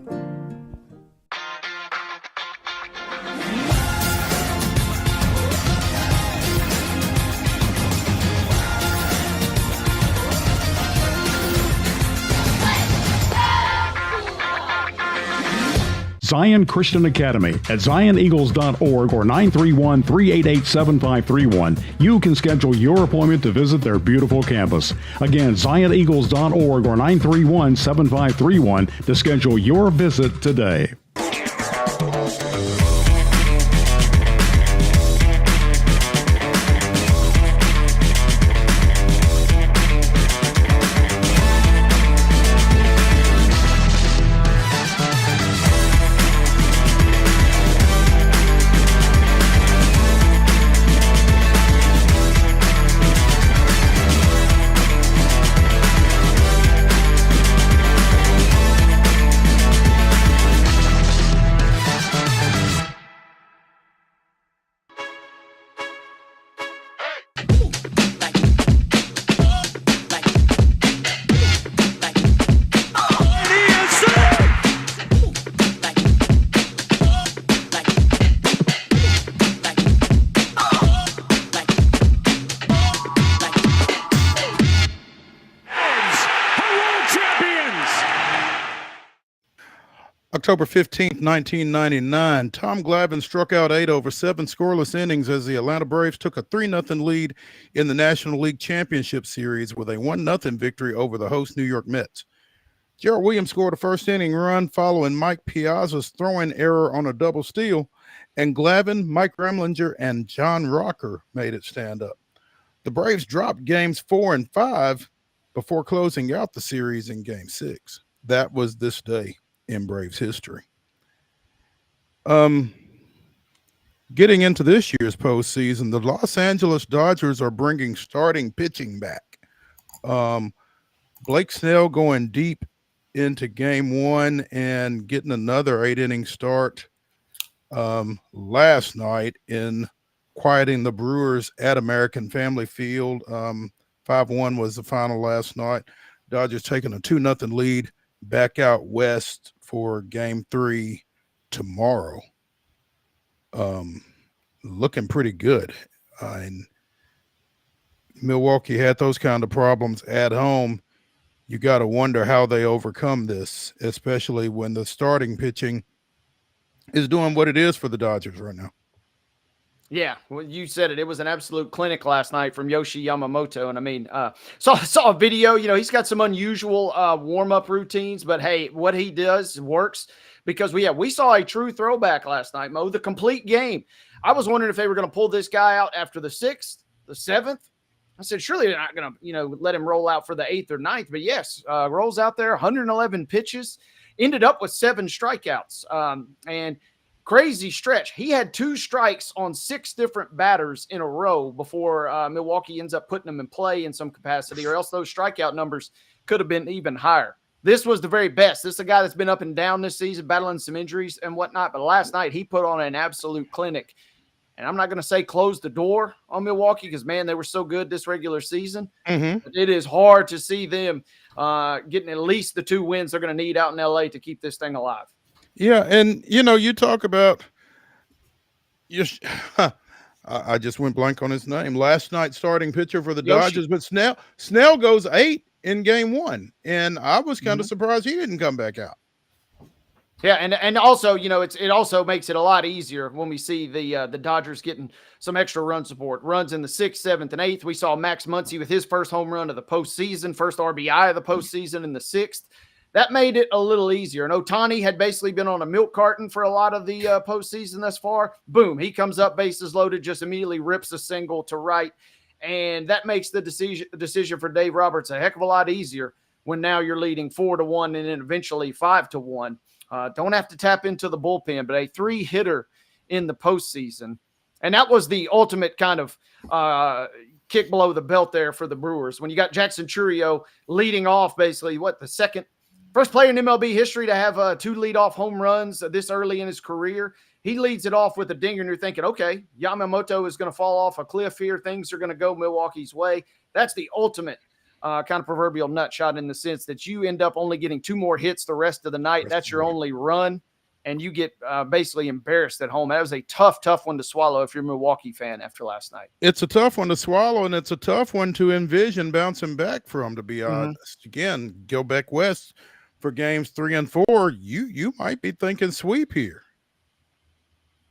Zion Christian Academy at zioneagles.org or 931-388-7531. You can schedule your appointment to visit their beautiful campus. Again, zioneagles.org or 931-7531 to schedule your visit today. October 15th, 1999, Tom Glavine struck out 8 over 7 scoreless innings as the Atlanta Braves took a 3-0 lead in the National League Championship Series with a 1-0 victory over the host New York Mets. Gerald Williams scored a first-inning run following Mike Piazza's throwing error on a double steal, and Glavine, Mike Remlinger, and John Rocker made it stand up. The Braves dropped games 4 and 5 before closing out the series in Game 6. That was this day in Braves history. Getting into this year's postseason, the Los Angeles Dodgers are bringing starting pitching back. Blake Snell going deep into Game 1 and getting another 8-inning start last night in quieting the Brewers at American Family Field. 5-1 was the final last night. Dodgers taking a 2-0 lead back out west for Game 3 tomorrow. Looking pretty good. And Milwaukee had those kind of problems at home. You got to wonder how they overcome this, especially when the starting pitching is doing what it is for the Dodgers right now. Yeah, well, you said it. It was an absolute clinic last night from Yoshi Yamamoto. And I mean, saw a video. You know, he's got some unusual warm-up routines, but hey, what he does works because we saw a true throwback last night, Mo, the complete game. I was wondering if they were going to pull this guy out after the 6th, the 7th, I said, surely they're not going to, let him roll out for the 8th or 9th. But yes, rolls out there, 111 pitches, ended up with 7 strikeouts. And crazy stretch. He had 2 strikes on 6 different batters in a row before Milwaukee ends up putting him in play in some capacity, or else those strikeout numbers could have been even higher. This was the very best. This is a guy that's been up and down this season, battling some injuries and whatnot. But last night, he put on an absolute clinic. And I'm not going to say close the door on Milwaukee because, man, they were so good this regular season. Mm-hmm. But it is hard to see them getting at least the 2 wins they're going to need out in L.A. to keep this thing alive. Yeah, and, you talk about I just went blank on his name. Last night starting pitcher for the Yoshi. Dodgers, but Snell goes 8 in game 1, and I was kind of surprised he didn't come back out. Yeah, and also, it also makes it a lot easier when we see the Dodgers getting some extra run support. Runs in the 6th, 7th, and 8th. We saw Max Muncy with his first home run of the postseason, first RBI of the postseason in the 6th. That made it a little easier. And Ohtani had basically been on a milk carton for a lot of the postseason thus far. Boom, he comes up, bases loaded, just immediately rips a single to right. And that makes the decision for Dave Roberts a heck of a lot easier when now you're leading 4-1 and then eventually 5-1. Don't have to tap into the bullpen, but a 3-hitter in the postseason. And that was the ultimate kind of kick below the belt there for the Brewers. When you got Jackson Chourio leading off basically, the first player in MLB history to have 2 leadoff home runs this early in his career. He leads it off with a dinger, and you're thinking, okay, Yamamoto is going to fall off a cliff here. Things are going to go Milwaukee's way. That's the ultimate kind of proverbial nut shot in the sense that you end up only getting 2 more hits the rest of the night. That's your only run, and you get basically embarrassed at home. That was a tough one to swallow if you're a Milwaukee fan after last night. It's a tough one to swallow, and it's a tough one to envision bouncing back from, to be honest. Again, go back west for games 3 and 4. You might be thinking sweep here.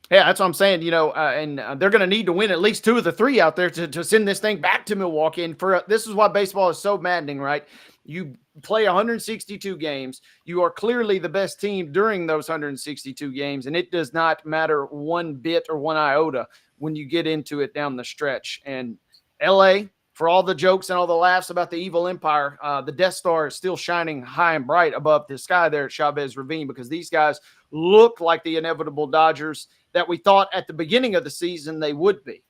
Yeah, that's what I'm saying, and they're going to need to win at least 2 of the 3 out there to send this thing back to Milwaukee. And this is why baseball is so maddening, right? You play 162 games. You are clearly the best team during those 162 games, and it does not matter one bit or one iota when you get into it down the stretch. And L.A., for all the jokes and all the laughs about the evil empire, the Death Star is still shining high and bright above the sky there at Chavez Ravine because these guys look like the inevitable Dodgers that we thought at the beginning of the season they would be.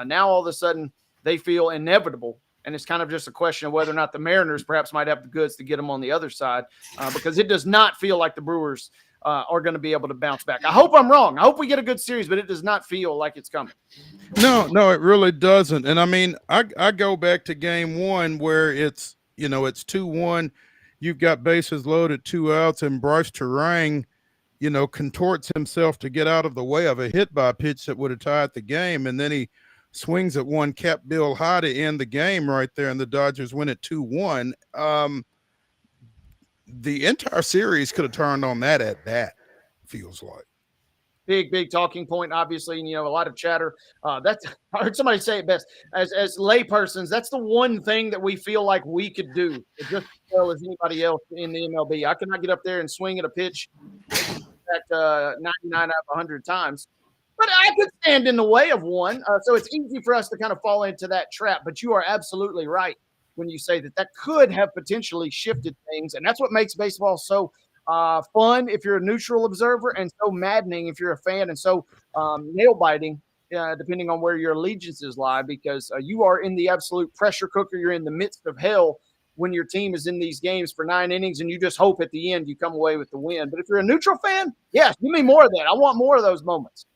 Now all of a sudden they feel inevitable, and it's kind of just a question of whether or not the Mariners perhaps might have the goods to get them on the other side because it does not feel like the Brewers are going to be able to bounce back. I hope I'm wrong. I hope we get a good series, but it does not feel like it's coming. No, it really doesn't. And I mean, I go back to game 1 where it's 2-1. You've got bases loaded, 2 outs, and Bryce Terang, contorts himself to get out of the way of a hit by pitch that would have tied the game. And then he swings at one, cap bill high to end the game right there, and the Dodgers win it 2-1. The entire series could have turned on that at bat, feels like. Big talking point, obviously, and a lot of chatter. I heard somebody say it best. As laypersons, that's the one thing that we feel like we could do just as well as anybody else in the MLB. I cannot get up there and swing at a pitch at 99 out of 100 times, but I could stand in the way of one. So it's easy for us to kind of fall into that trap. But you are absolutely right when you say that could have potentially shifted things, and that's what makes baseball so fun if you're a neutral observer, and so maddening if you're a fan, and so nail-biting depending on where your allegiances lie, because you are in the absolute pressure cooker. You're in the midst of hell when your team is in these games for 9 innings, and you just hope at the end you come away with the win. But if you're a neutral fan, yes, give me more of that. I want more of those moments.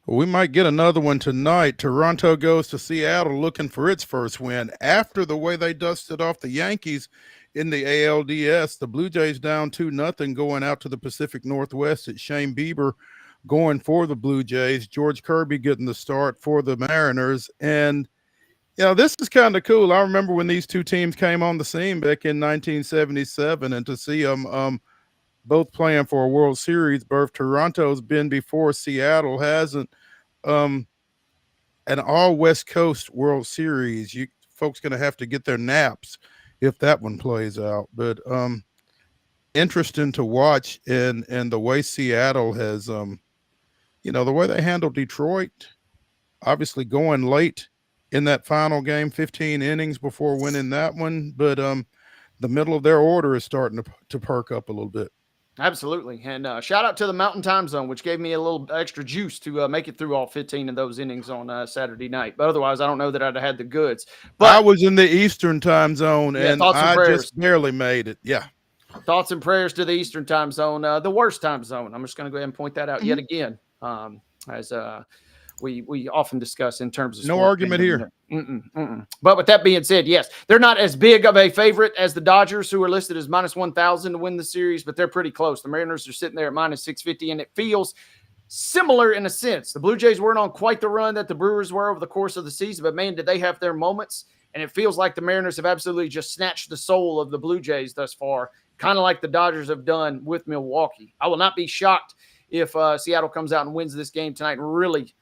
We might get another one tonight. Toronto goes to Seattle looking for its first win after the way they dusted off the Yankees in the ALDS. The Blue Jays down 2-0 going out to the Pacific Northwest. It's Shane Bieber going for the Blue Jays. George Kirby getting the start for the Mariners. And, this is kind of cool. I remember when these two teams came on the scene back in 1977, and to see them both playing for a World Series berth. Toronto's been before, Seattle hasn't. An all West Coast World Series. You folks going to have to get their naps if that one plays out. But interesting to watch, and the way Seattle has, the way they handled Detroit, obviously going late in that final game, 15 innings before winning that one. But the middle of their order is starting to perk up a little bit. Absolutely. And shout out to the Mountain Time Zone, which gave me a little extra juice to make it through all 15 of those innings on Saturday night. But otherwise, I don't know that I'd have had the goods. But I was in the Eastern Time Zone, and thoughts and I prayers. just barely made it. Yeah. Thoughts and prayers to the Eastern Time Zone, the worst time zone. I'm just going to go ahead and point that out yet again, as we often discuss in terms of No sports argument fandom. here. But with that being said, yes, they're not as big of a favorite as the Dodgers, who are listed as minus 1,000 to win the series, but they're pretty close. The Mariners are sitting there at minus 650, and it feels similar in a sense. The Blue Jays weren't on quite the run that the Brewers were over the course of the season, but man, did they have their moments. And it feels like the Mariners have absolutely just snatched the soul of the Blue Jays thus far, kind of like the Dodgers have done with Milwaukee. I will not be shocked if Seattle comes out and wins this game tonight and really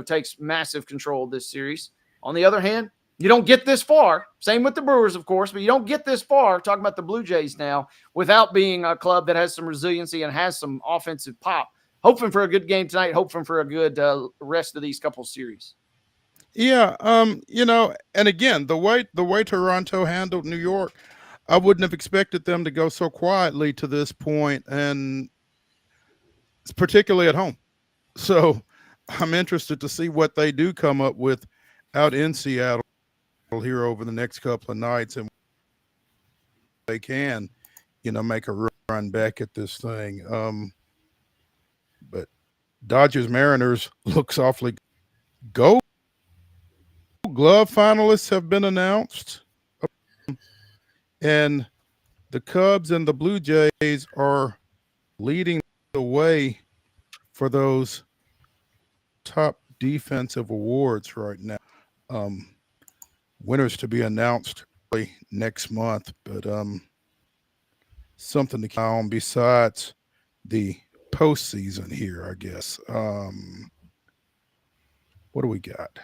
takes massive control of this series. On the other hand, you don't get this far. Same with the Brewers, of course, but you don't get this far, talking about the Blue Jays now, without being a club that has some resiliency and has some offensive pop. Hoping for a good game tonight, hoping for a good rest of these couple series. Yeah, and again, the way Toronto handled New York, I wouldn't have expected them to go so quietly to this point, and particularly at home. So I'm interested to see what they do come up with out in Seattle here over the next couple of nights, and they can, make a run back at this thing. But Dodgers Mariners looks awfully Gold Glove finalists have been announced, and the Cubs and the Blue Jays are leading the way for those top defensive awards right now. Winners to be announced early next month, but something to count on besides the postseason here, I guess. What do we got?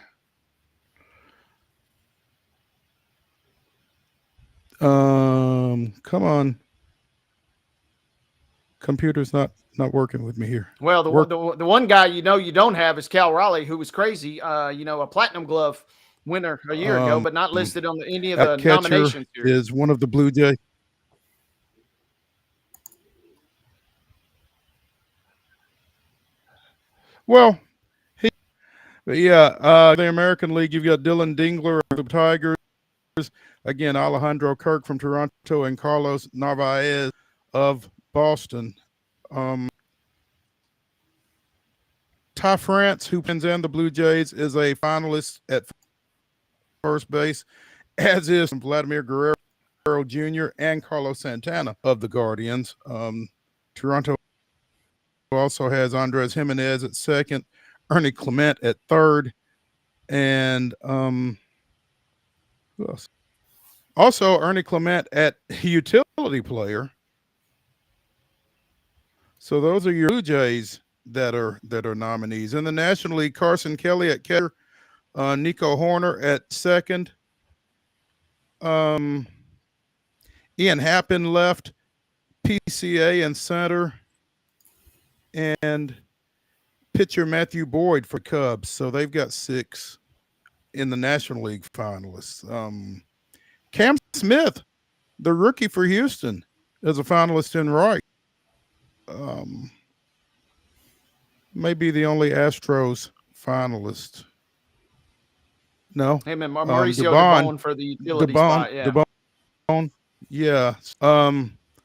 Come on. Computer's not working with me here. Well, the one guy you don't have is Cal Raleigh, who was crazy. A Platinum Glove winner a year ago, but not listed on any of the nominations here. Is one of the Blue Jays. Well, the American League, you've got Dylan Dingler of the Tigers. Again, Alejandro Kirk from Toronto and Carlos Narvaez of Boston. Ty France, who pins in the Blue Jays, is a finalist at first base, as is Vladimir Guerrero Jr. and Carlos Santana of the Guardians. Toronto also has Andres Jimenez at second, Ernie Clement at third, and who else? Also, Ernie Clement at utility player. So those are your Blue Jays that are nominees. In the National League, Carson Kelly at catcher, Nico Horner at second. Ian Happen left, PCA in center, and pitcher Matthew Boyd for Cubs. So they've got 6 in the National League finalists. Cam Smith, the rookie for Houston, is a finalist in right. Maybe the only Astros finalist. No. Hey, man, Mauricio Dubon for the utility spot. Yeah. Dubon, yeah.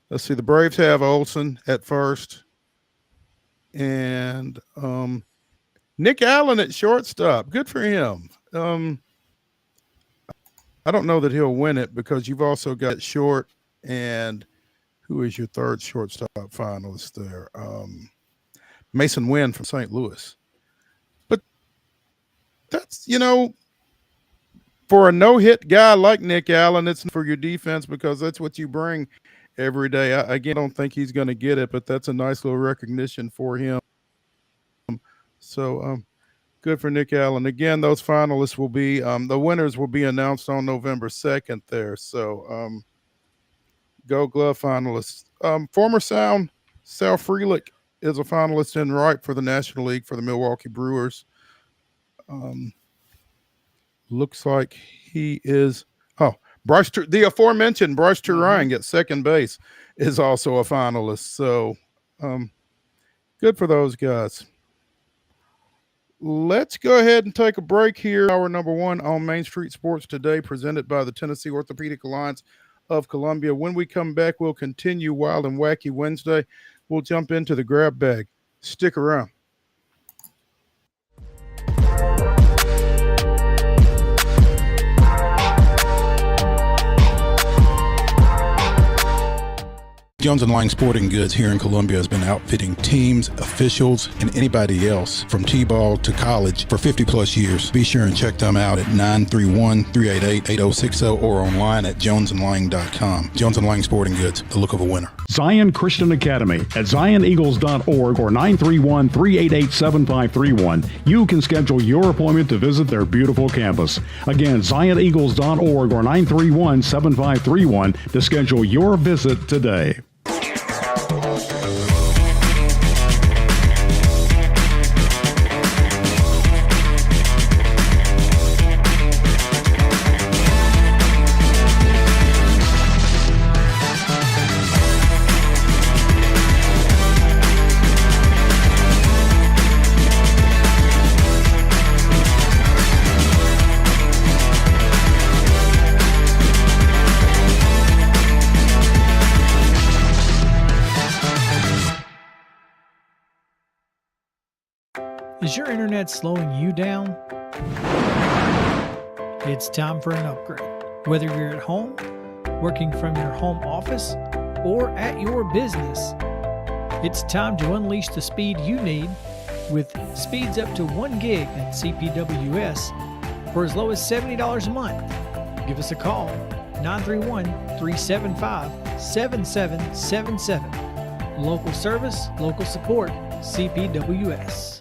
Let's see. The Braves have Olsen at first. And Nick Allen at shortstop. Good for him. I don't know that he'll win it because you've also got Short and who is your third shortstop finalist there? Mason Wynn from St. Louis. But that's, for a no-hit guy like Nick Allen, it's for your defense because that's what you bring every day. I don't think he's going to get it, but that's a nice little recognition for him. So good for Nick Allen. Again, those finalists will be the winners will be announced on November 2nd there. So Gold Glove finalists. Former Sal Frelick is a finalist in right for the National League for the Milwaukee Brewers. looks like he is. Oh, the aforementioned Bryce Turang at second base is also a finalist. So good for those guys. Let's go ahead and take a break here. Hour number one on Main Street Sports Today, presented by the Tennessee Orthopedic Alliance of Columbia. When we come back, we'll continue Wild and Wacky Wednesday. We'll jump into the grab bag. Stick around. Jones & Lang Sporting Goods here in Columbia has been outfitting teams, officials, and anybody else from T-ball to college for 50 plus years. Be sure and check them out at 931-388-8060 or online at jonesandlang.com. Jones & Lang Sporting Goods, the look of a winner. Zion Christian Academy at zioneagles.org or 931-388-7531. You can schedule your appointment to visit their beautiful campus. Again, zioneagles.org or 931-7531 to schedule your visit today. Is your internet slowing you down? It's time for an upgrade. Whether you're at home, working from your home office, or at your business, it's time to unleash the speed you need with speeds up to 1 gig at CPWS for as low as $70 a month. Give us a call, 931-375-7777. Local service, local support, CPWS.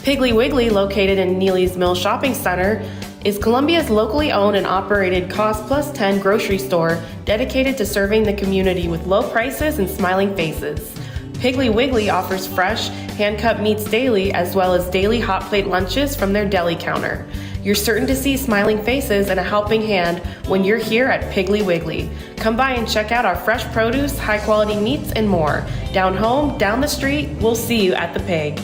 Piggly Wiggly, located in Neely's Mill Shopping Center, is Columbia's locally owned and operated Cost Plus 10 grocery store dedicated to serving the community with low prices and smiling faces. Piggly Wiggly offers fresh, hand-cut meats daily as well as daily hot plate lunches from their deli counter. You're certain to see smiling faces and a helping hand when you're here at Piggly Wiggly. Come by and check out our fresh produce, high-quality meats, and more. Down home, down the street, we'll see you at the Pig.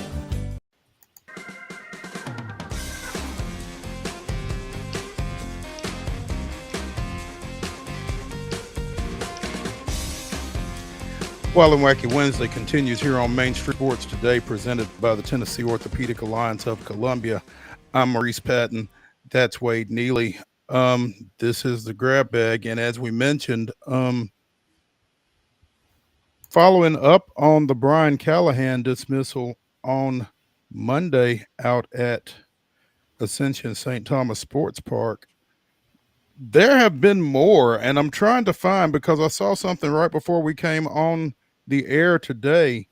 Wild and Wacky Wednesday continues here on Main Street Sports Today, presented by the Tennessee Orthopedic Alliance of Columbia. I'm Maurice Patton. That's Wade Neely. This is the grab bag, and as we mentioned, following up on the Brian Callahan dismissal on Monday out at Ascension St. Thomas Sports Park, there have been more, and I'm trying to find, because I saw something right before we came on the air today.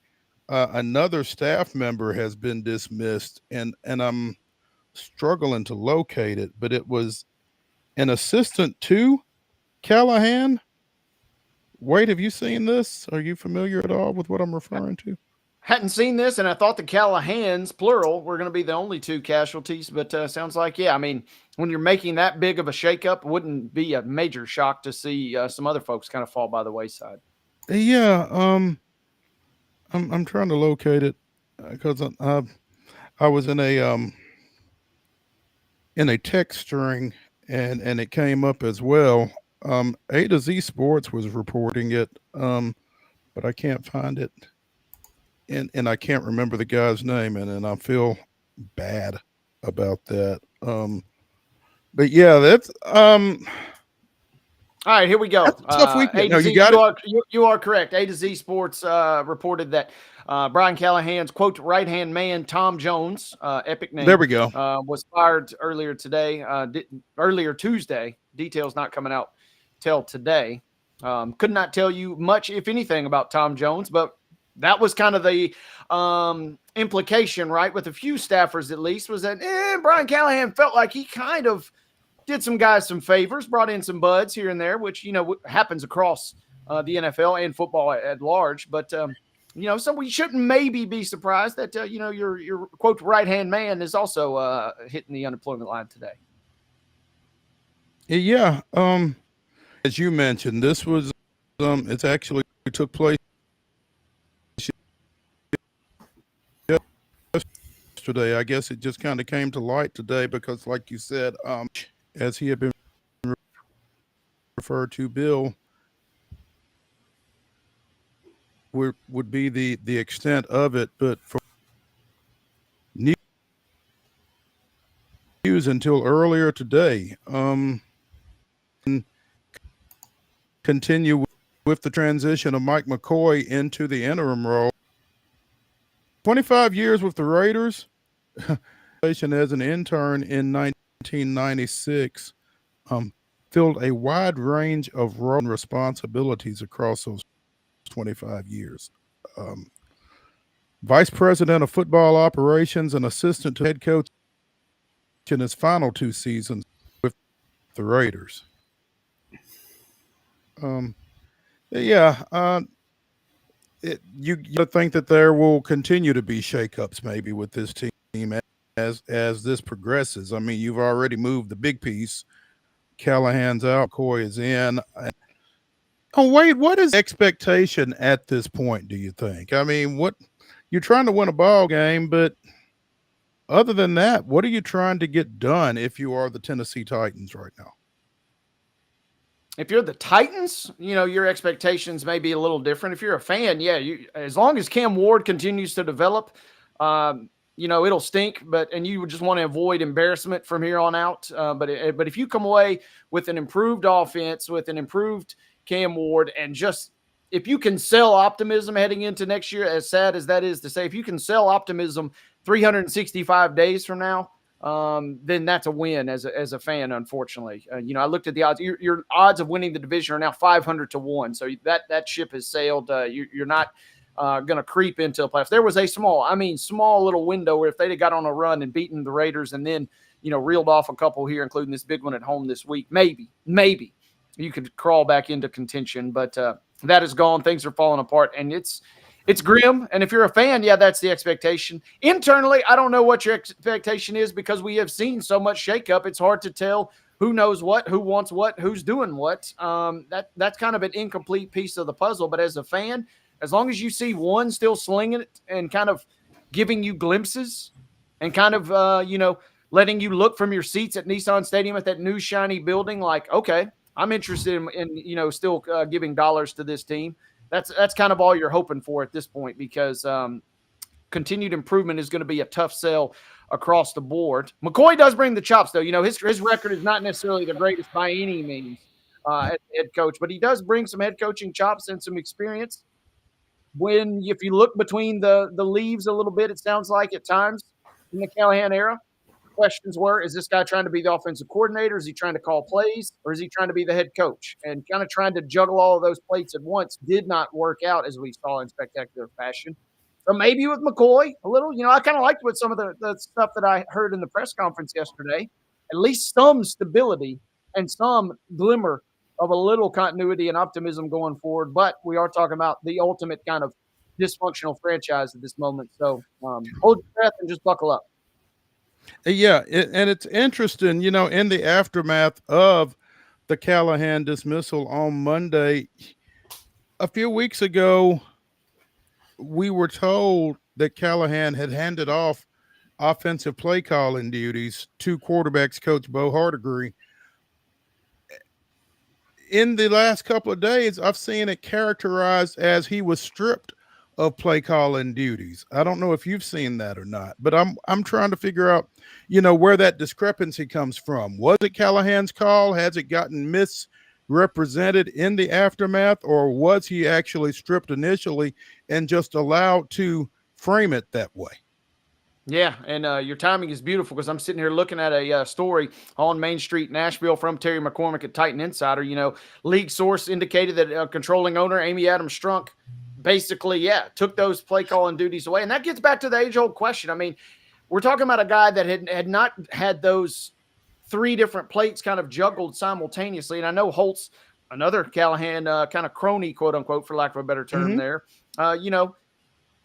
Another staff member has been dismissed, and I'm struggling to locate it, but it was an assistant to Callahan. Wade, have you seen this? Are you familiar at all with what I'm referring to? Hadn't seen this, and I thought the Callahans, plural, were going to be the only two casualties, but sounds like, yeah, I mean, when you're making that big of a shakeup, wouldn't be a major shock to see some other folks kind of fall by the wayside. Yeah, I'm trying to locate it because I was in a text string and it came up as well. A to Z Sports was reporting it, but I can't find it, and I can't remember the guy's name, and I feel bad about that. But yeah, that's all right, here we go. You are correct. A to Z Sports reported that Brian Callahan's, quote, right-hand man, Tom Jones, epic name. There we go. Was fired earlier Tuesday. Details not coming out till today. Could not tell you much, if anything, about Tom Jones, but that was kind of the implication, right, with a few staffers at least, was that Brian Callahan felt like he kind of did some guys some favors, brought in some buds here and there, which, you know, happens across the NFL and football at large. But, you know, so we shouldn't maybe be surprised that, you know, your quote, right-hand man is also hitting the unemployment line today. Yeah. As you mentioned, this was it's actually took place yesterday. I guess it just kind of came to light today because, like you said, as he had been referred to, Bill, would be the extent of it, but for news until earlier today, continue with the transition of Mike McCoy into the interim role. 25 years with the Raiders, as an intern in 1996, filled a wide range of role and responsibilities across those 25 years. Vice president of football operations and assistant to head coach in his final 2 seasons with the Raiders. You think that there will continue to be shakeups maybe with this team as this progresses. I mean, you've already moved the big piece. Callahan's out, Coy is in. Oh, Wade, what is expectation at this point, do you think? I mean, what you're trying to win a ball game, but other than that, what are you trying to get done if you are the Tennessee Titans right now? If you're the Titans, your expectations may be a little different. If you're a fan, as long as Cam Ward continues to develop, it'll stink, and you would just want to avoid embarrassment from here on out. But if you come away with an improved offense, with an improved Cam Ward, and just if you can sell optimism heading into next year, as sad as that is to say, if you can sell optimism 365 days from now, then that's a win as a fan. Unfortunately, I looked at the odds. Your odds of winning the division are now 500-1. So that ship has sailed. You're not going to creep into the playoffs. There was a small little window where if they'd have got on a run and beaten the Raiders and then reeled off a couple here, including this big one at home this week, maybe you could crawl back into contention. But that is gone. Things are falling apart, and it's grim. And if you're a fan, that's the expectation. Internally, I don't know what your expectation is because we have seen so much shakeup. It's hard to tell who knows what, who wants what, who's doing what. That's kind of an incomplete piece of the puzzle. But as a fan, as long as you see one still slinging it and kind of giving you glimpses and kind of, letting you look from your seats at Nissan Stadium at that new shiny building, like, okay, I'm interested in still giving dollars to this team. That's kind of all you're hoping for at this point because continued improvement is going to be a tough sell across the board. McCoy does bring the chops, though. His record is not necessarily the greatest by any means as head coach, but he does bring some head coaching chops and some experience. If you look between the leaves a little bit, it sounds like at times in the Callahan era, questions were, is this guy trying to be the offensive coordinator? Is he trying to call plays? Or is he trying to be the head coach? And kind of trying to juggle all of those plates at once did not work out as we saw in spectacular fashion. So maybe with McCoy, a little, I kind of liked what some of the stuff that I heard in the press conference yesterday, at least some stability and some glimmer of a little continuity and optimism going forward. But we are talking about the ultimate kind of dysfunctional franchise at this moment. So hold your breath and just buckle up. Yeah, and it's interesting, in the aftermath of the Callahan dismissal on Monday, a few weeks ago, we were told that Callahan had handed off offensive play calling duties to quarterbacks coach Bo Hardigree. In the last couple of days, I've seen it characterized as he was stripped of play calling duties. I don't know if you've seen that or not, but I'm trying to figure out, where that discrepancy comes from. Was it Callahan's call? Has it gotten misrepresented in the aftermath, or was he actually stripped initially and just allowed to frame it that way? Yeah, and your timing is beautiful because I'm sitting here looking at a story on Main Street, Nashville, from Terry McCormick at Titan Insider. League source indicated that controlling owner Amy Adams Strunk basically, took those play calling duties away. And that gets back to the age-old question. I mean, we're talking about a guy that had not had those 3 different plates kind of juggled simultaneously. And I know Holtz, another Callahan kind of crony, quote unquote, for lack of a better term there. I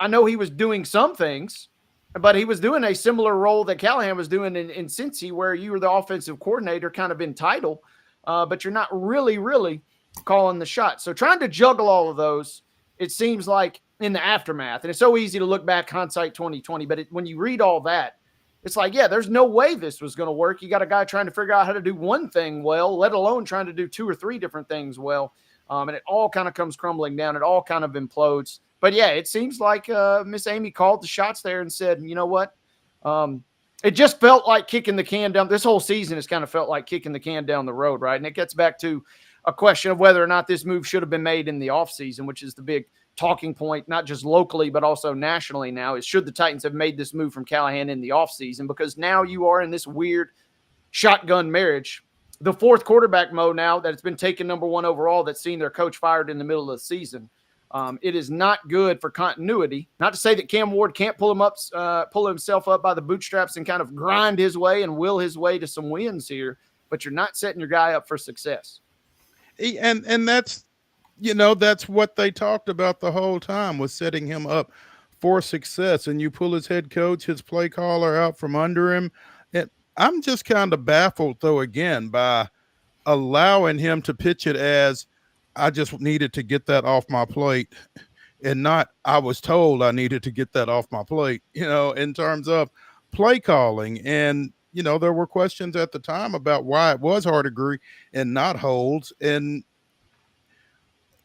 know he was doing some things, but he was doing a similar role that Callahan was doing in Cincy, where you were the offensive coordinator kind of in title. but you're not really calling the shot. So trying to juggle all of those, it seems like in the aftermath, and it's so easy to look back, hindsight 2020, but when you read all that, it's like, yeah, there's no way this was going to work. You got a guy trying to figure out how to do one thing well, let alone trying to do 2 or 3 different things well. And it all kind of comes crumbling down. It all kind of implodes. But yeah, it seems like Miss Amy called the shots there and said, you know what? It just felt like kicking the can down. This whole season has kind of felt like kicking the can down the road, right? And it gets back to a question of whether or not this move should have been made in the offseason, which is the big talking point, not just locally, but also nationally now, is should the Titans have made this move from Callahan in the offseason? Because now you are in this weird shotgun marriage. The 4th quarterback mode now that it's been taken number 1 overall, that's seen their coach fired in the middle of the season. It is not good for continuity. Not to say that Cam Ward can't pull himself up by the bootstraps and kind of grind his way and will his way to some wins here, but you're not setting your guy up for success. And that's, that's what they talked about the whole time, was setting him up for success. And you pull his head coach, his play caller out from under him. And I'm just kind of baffled, though, again, by allowing him to pitch it as, I just needed to get that off my plate, and not, I was told I needed to get that off my plate, in terms of play calling. And, there were questions at the time about why it was hard agree and not holds. And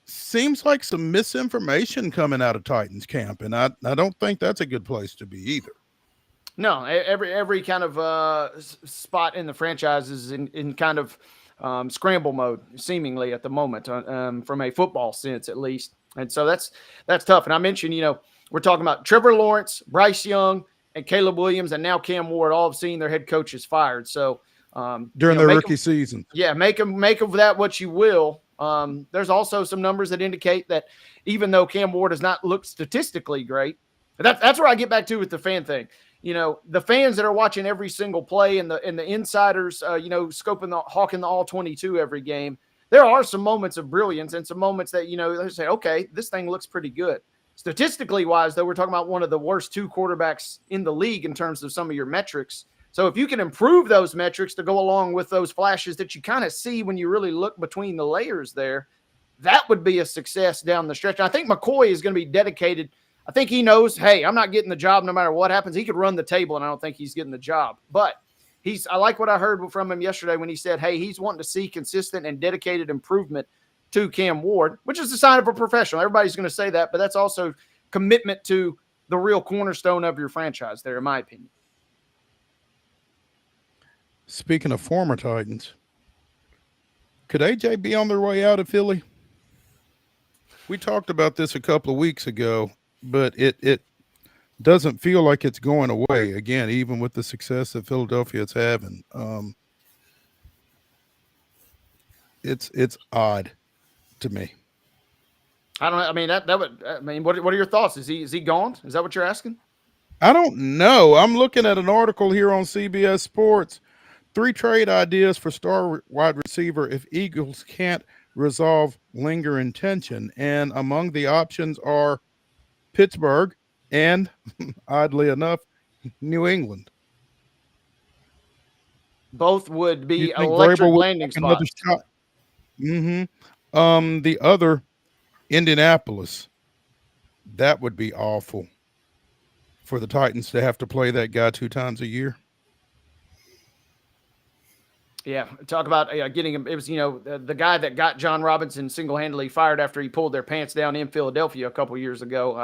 seems like some misinformation coming out of Titans camp. And I don't think that's a good place to be either. No, every kind of spot in the franchise is in kind of scramble mode, seemingly at the moment, from a football sense, at least. And so that's tough. And I mentioned, we're talking about Trevor Lawrence, Bryce Young, and Caleb Williams, and now Cam Ward, all have seen their head coaches fired. So during their rookie season. Yeah, make of that what you will. There's also some numbers that indicate that even though Cam Ward does not look statistically great, that's where I get back to with the fan thing. The fans that are watching every single play and the insiders, hawking the all 22 every game, there are some moments of brilliance and some moments that, they say, okay, this thing looks pretty good. Statistically wise, though, we're talking about one of the worst 2 quarterbacks in the league in terms of some of your metrics. So if you can improve those metrics to go along with those flashes that you kind of see when you really look between the layers there, that would be a success down the stretch. And I think McCoy is going to be dedicated. I think he knows, hey, I'm not getting the job no matter what happens. He could run the table, and I don't think he's getting the job. But I like what I heard from him yesterday when he said, hey, he's wanting to see consistent and dedicated improvement to Cam Ward, which is a sign of a professional. Everybody's going to say that, but that's also commitment to the real cornerstone of your franchise there, in my opinion. Speaking of former Titans, could AJ be on their way out of Philly? We talked about this a couple of weeks ago, but it doesn't feel like it's going away again, even with the success that Philadelphia is having. It's odd to me. I don't know. I mean, what are your thoughts? Is he gone? Is that what you're asking? I don't know. I'm looking at an article here on CBS Sports. 3 trade ideas for star wide receiver if Eagles can't resolve lingering tension. And among the options are Pittsburgh and, oddly enough, New England. Both would be electric landing spots. The other, Indianapolis. That would be awful for the Titans to have to play that guy 2 times a year. Yeah, talk about getting him. It was, the guy that got John Robinson single-handedly fired after he pulled their pants down in Philadelphia a couple years ago.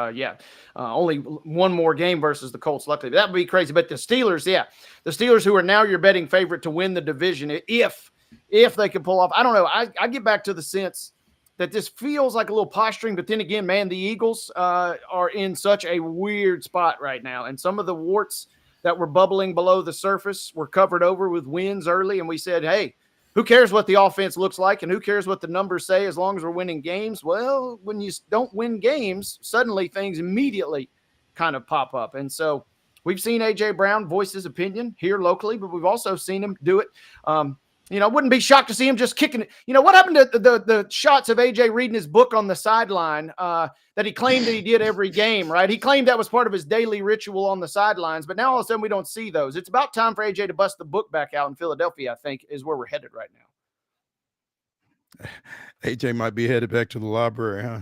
Only one more game versus the Colts, luckily. That would be crazy. But the Steelers, the Steelers, who are now your betting favorite to win the division, if they can pull off. I don't know. I get back to the sense that this feels like a little posturing, but then again, man, the Eagles are in such a weird spot right now, and some of the warts that were bubbling below the surface were covered over with wins early. And we said, hey, who cares what the offense looks like and who cares what the numbers say as long as we're winning games? Well, when you don't win games, suddenly things immediately kind of pop up. And so we've seen A.J. Brown voice his opinion here locally, but we've also seen him do it. I wouldn't be shocked to see him just kicking it. What happened to the shots of A.J. reading his book on the sideline that he claimed that he did every game, right? He claimed that was part of his daily ritual on the sidelines, but now all of a sudden we don't see those. It's about time for A.J. to bust the book back out in Philadelphia, I think, is where we're headed right now. AJ might be headed back to the library, huh?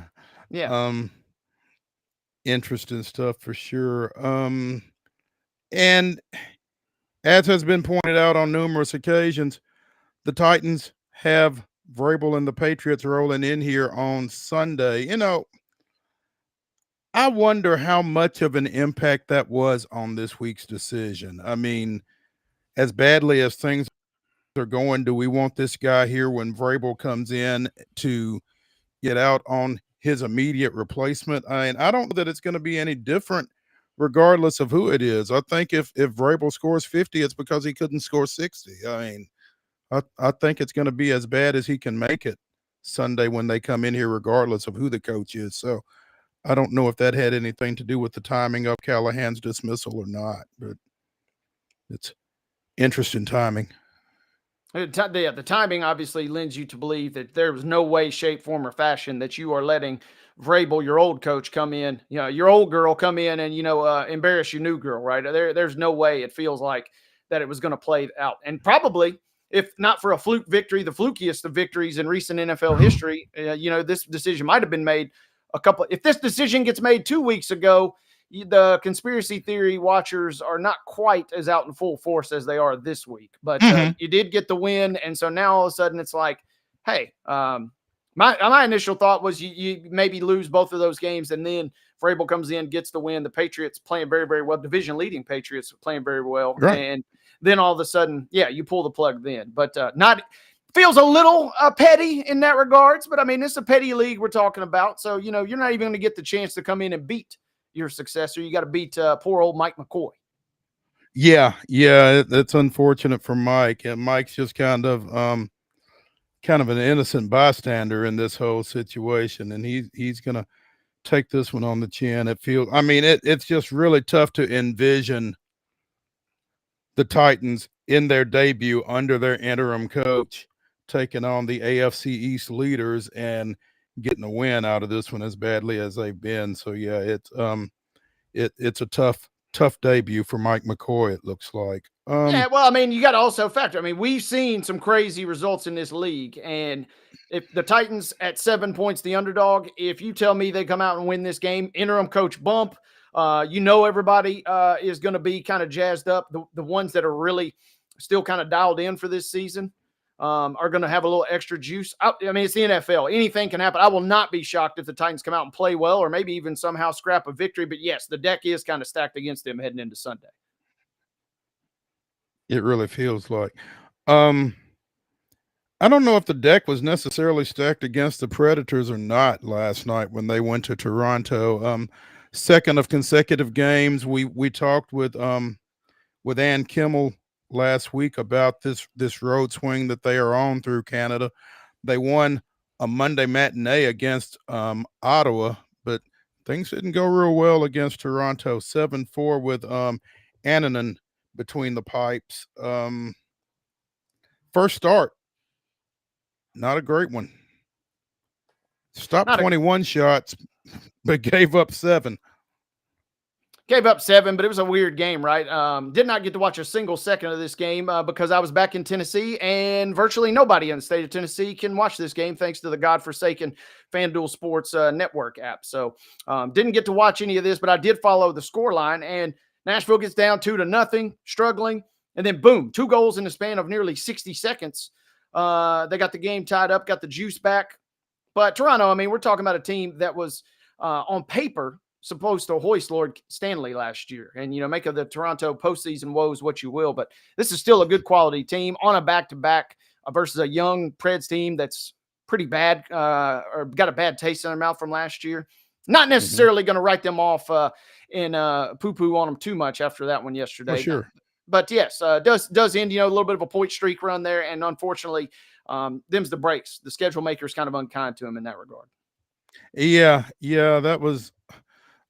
Yeah. Interesting stuff for sure. And as has been pointed out on numerous occasions, the Titans have Vrabel and the Patriots rolling in here on Sunday. I wonder how much of an impact that was on this week's decision. I mean, as badly as things are going, do we want this guy here when Vrabel comes in to get out on his immediate replacement? I mean, I don't know that it's going to be any different regardless of who it is. I think if Vrabel scores 50, it's because he couldn't score 60. I mean, I think it's going to be as bad as he can make it Sunday when they come in here, regardless of who the coach is. So I don't know if that had anything to do with the timing of Callahan's dismissal or not, but it's interesting timing. The timing obviously lends you to believe that there was no way, shape, form, or fashion that you are letting Vrabel, your old coach, come in, your old girl come in and, embarrass your new girl, right? There's no way it feels like that it was going to play out. And probably, if not for a fluke victory, the flukiest of victories in recent NFL history, this decision might have been made if this decision gets made 2 weeks ago, the conspiracy theory watchers are not quite as out in full force as they are this week, but you did get the win. And so now all of a sudden it's like, hey, my initial thought was you maybe lose both of those games. And then Vrabel comes in, gets the win. The Patriots playing very, very well. Division leading Patriots playing very well. Right. And then all of a sudden, you pull the plug then, but feels a little petty in that regards, but I mean, it's a petty league we're talking about. So, you're not even going to get the chance to come in and beat your successor. You got to beat poor old Mike McCoy. Yeah, it's unfortunate for Mike. And Mike's just kind of an innocent bystander in this whole situation, and he's gonna take this one on the chin. It's just really tough to envision the Titans in their debut under their interim coach taking on the AFC East leaders and getting a win out of this one as badly as they've been. So yeah, it's a tough debut for Mike McCoy, it looks like. Yeah, well, you got to also factor. We've seen some crazy results in this league, and if the Titans at 7 points, the underdog, if you tell me they come out and win this game, interim coach bump, everybody is going to be kind of jazzed up. The ones that are really still kind of dialed in for this season are going to have a little extra juice. It's the NFL. Anything can happen. I will not be shocked if the Titans come out and play well or maybe even somehow scrap a victory. But yes, the deck is kind of stacked against them heading into Sunday. It really feels like. I don't know if the deck was necessarily stacked against the Predators or not last night when they went to Toronto. Second of consecutive games. We talked with Ann Kimmel last week about this road swing that they are on through Canada. They won a Monday matinee against Ottawa, but things didn't go real well against Toronto. 7-4 with Annunen between the pipes. First start, not a great one. Stopped 21 shots, but gave up 7. Gave up 7, but it was a weird game, right? Did not get to watch a single second of this game because I was back in Tennessee, and virtually nobody in the state of Tennessee can watch this game thanks to the godforsaken FanDuel Sports Network app. So didn't get to watch any of this, but I did follow the scoreline, and Nashville gets down 2-0, struggling, and then boom, 2 goals in the span of nearly 60 seconds. They got the game tied up, got the juice back. But Toronto, we're talking about a team that was on paper supposed to hoist Lord Stanley last year and, make of the Toronto postseason woes what you will. But this is still a good quality team on a back-to-back versus a young Preds team that's pretty bad or got a bad taste in their mouth from last year. Not necessarily going to write them off and poo-poo on them too much after that one yesterday. For sure. But yes, does end, a little bit of a point streak run there. And unfortunately, them's the breaks. The schedule maker is kind of unkind to him in that regard. Yeah, that was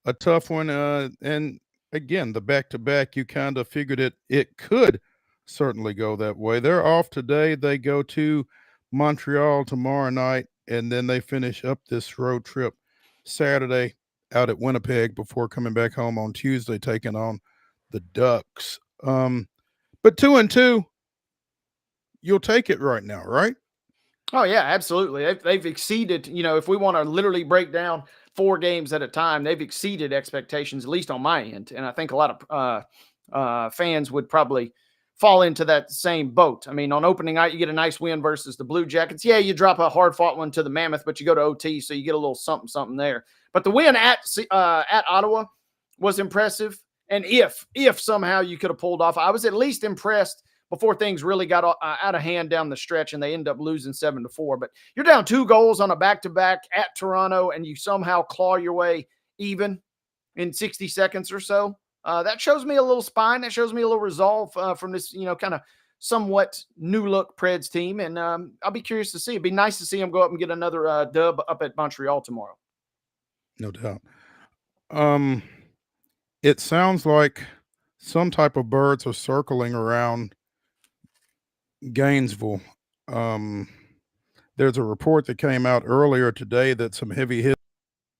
a tough one. And again, the back-to-back, you kind of figured it could certainly go that way. They're off today. They go to Montreal tomorrow night, and then they finish up this road trip Saturday out at Winnipeg before coming back home on Tuesday, taking on the Ducks. But 2-2, you'll take it right now, right? Oh yeah, absolutely. They've exceeded, if we want to literally break down 4 games at a time, they've exceeded expectations, at least on my end. And I think a lot of fans would probably fall into that same boat. I mean, on opening night, you get a nice win versus the Blue Jackets. Yeah, you drop a hard fought one to the Mammoth, but you go to OT, so you get a little something, something there. But the win at Ottawa was impressive. And if somehow you could have pulled off, I was at least impressed before things really got out of hand down the stretch and they end up losing 7-4. But you're down 2 goals on a back-to-back at Toronto and you somehow claw your way even in 60 seconds or so. That shows me a little spine. That shows me a little resolve from this, kind of somewhat new look Preds team. And I'll be curious to see. It'd be nice to see them go up and get another dub up at Montreal tomorrow. No doubt. It sounds like some type of birds are circling around Gainesville. There's a report that came out earlier today that some heavy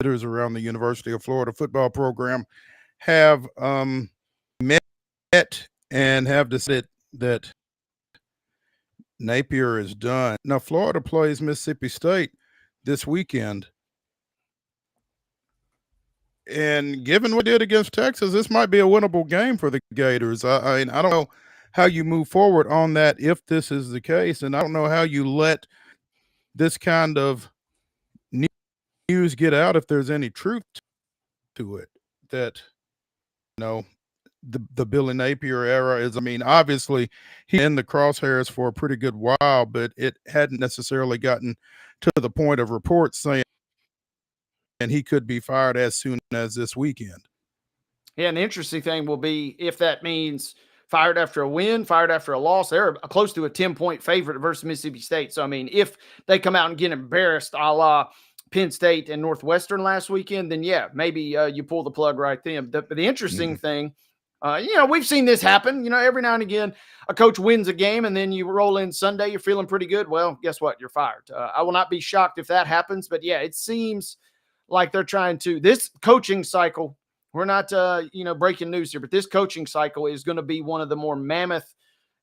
hitters around the University of Florida football program have met and have decided that Napier is done. Now, Florida plays Mississippi State this weekend. And given what they did against Texas, this might be a winnable game for the Gators. I don't know how you move forward on that if this is the case. And I don't know how you let this kind of news get out if there's any truth to it. That, the Billy Napier era is, obviously he's in the crosshairs for a pretty good while, but it hadn't necessarily gotten to the point of reports saying and he could be fired as soon as this weekend. Yeah, and the interesting thing will be if that means fired after a win, fired after a loss. They're close to a 10-point favorite versus Mississippi State. So, if they come out and get embarrassed a la Penn State and Northwestern last weekend, then yeah, maybe you pull the plug right then. But the interesting thing, we've seen this happen. Every now and again, a coach wins a game and then you roll in Sunday, you're feeling pretty good. Well, guess what? You're fired. I will not be shocked if that happens. But yeah, it seems like they're trying to, this coaching cycle, we're not, breaking news here, but this coaching cycle is going to be one of the more mammoth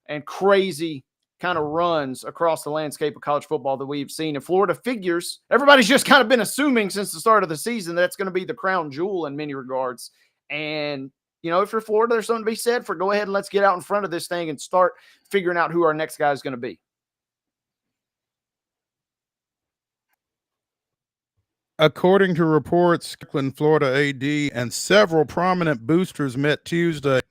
and crazy kind of runs across the landscape of college football that we've seen. And Florida figures, everybody's just kind of been assuming since the start of the season that's going to be the crown jewel in many regards. And, if you're Florida, there's something to be said for go ahead and let's get out in front of this thing and start figuring out who our next guy is going to be. According to reports, Florida AD and several prominent boosters met Tuesday.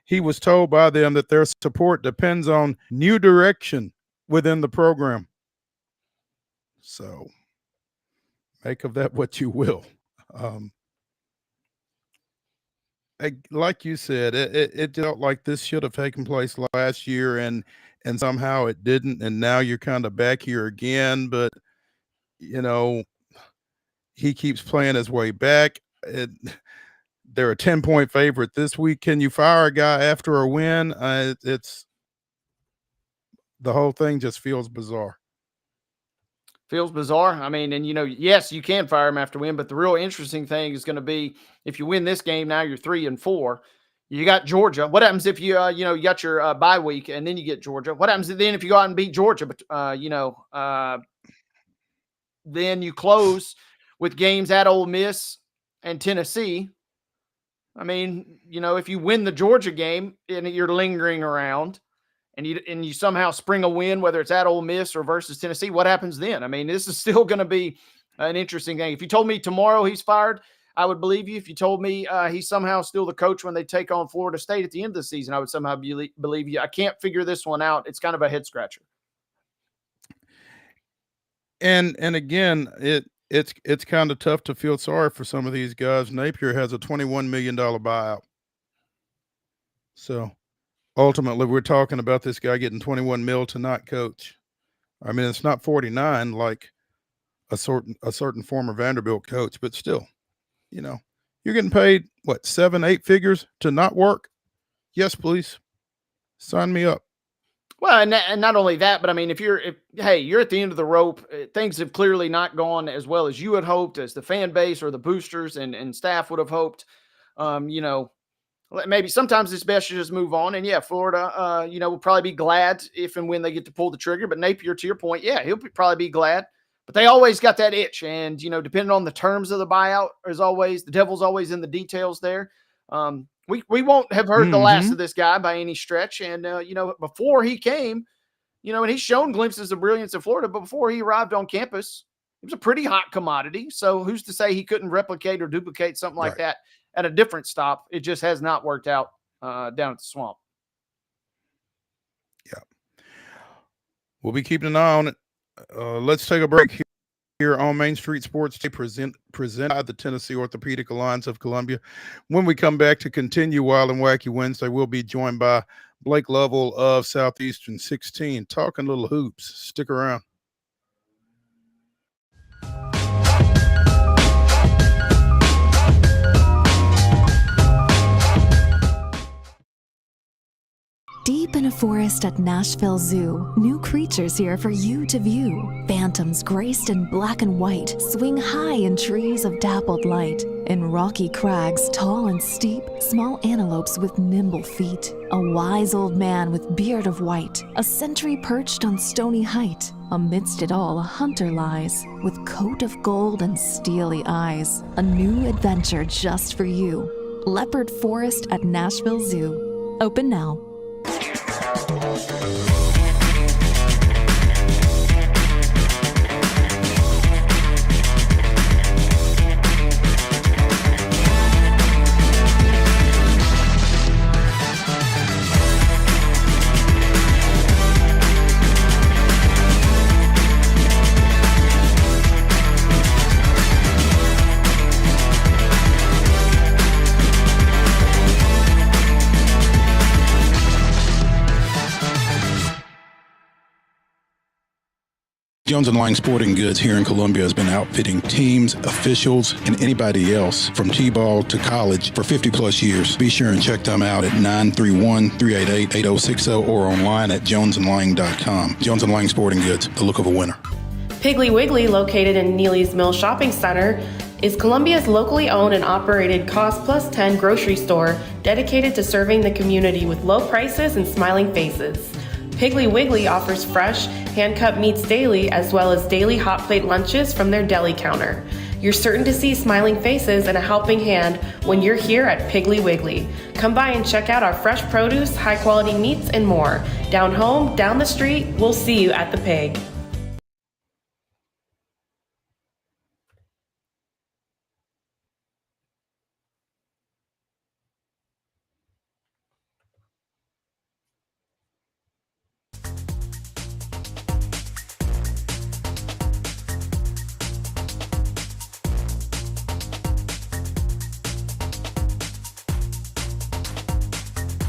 He was told by them that their support depends on new direction within the program. So make of that what you will. Like you said, it felt like this should have taken place last year and somehow it didn't. And now you're kind of back here again. But, he keeps playing his way back. They're a 10-point favorite this week. Can you fire a guy after a win? It's the whole thing just feels bizarre. Feels bizarre. And yes, you can fire him after win, but the real interesting thing is going to be if you win this game, now you're 3-4. You got Georgia. What happens if you you got your bye week and then you get Georgia? What happens then if you go out and beat Georgia? But then you close with games at Ole Miss and Tennessee. If you win the Georgia game and you're lingering around and you somehow spring a win, whether it's at Ole Miss or versus Tennessee, what happens then? This is still going to be an interesting thing. If you told me tomorrow he's fired, I would believe you. If you told me he's somehow still the coach when they take on Florida State at the end of the season, I would somehow believe you. I can't figure this one out. It's kind of a head scratcher. And again, it's kind of tough to feel sorry for some of these guys. Napier has a $21 million buyout. So ultimately we're talking about this guy getting 21 mil to not coach. It's not 49 like a certain former Vanderbilt coach, but still, you're getting paid what, 7-8 figures to not work? Yes, please. Sign me up. Well, and not only that, but if you're at the end of the rope, things have clearly not gone as well as you had hoped, as the fan base or the boosters and staff would have hoped. maybe sometimes it's best to just move on. And yeah, Florida, will probably be glad if and when they get to pull the trigger. But Napier, to your point, yeah, he'll probably be glad. But they always got that itch. And, depending on the terms of the buyout, as always, the devil's always in the details there. We won't have heard the last of this guy by any stretch. And, before he came, and he's shown glimpses of brilliance in Florida, but before he arrived on campus, he was a pretty hot commodity. So who's to say he couldn't replicate or duplicate something like that at a different stop? It just has not worked out down at the Swamp. Yeah. We'll be keeping an eye on it. Let's take a break here on Main Street Sports Day, presented by the Tennessee Orthopedic Alliance of Columbia. When we come back to continue Wild and Wacky Wednesday, we'll be joined by Blake Lovell of Southeastern 16, talking little hoops. Stick around. Deep in a forest at Nashville Zoo, new creatures here for you to view. Phantoms graced in black and white swing high in trees of dappled light. In rocky crags, tall and steep, small antelopes with nimble feet. A wise old man with beard of white, a sentry perched on stony height. Amidst it all, a hunter lies, with coat of gold and steely eyes. A new adventure just for you. Leopard Forest at Nashville Zoo. Open now. Jones & Lang Sporting Goods here in Columbia has been outfitting teams, officials, and anybody else from T-ball to college for 50-plus years. Be sure and check them out at 931-388-8060 or online at jonesandlang.com. Jones & Lang Sporting Goods, the look of a winner. Piggly Wiggly, located in Neely's Mill Shopping Center, is Columbia's locally owned and operated Cost Plus 10 grocery store dedicated to serving the community with low prices and smiling faces. Piggly Wiggly offers fresh, hand-cut meats daily, as well as daily hot plate lunches from their deli counter. You're certain to see smiling faces and a helping hand when you're here at Piggly Wiggly. Come by and check out our fresh produce, high-quality meats, and more. Down home, down the street, we'll see you at the Pig.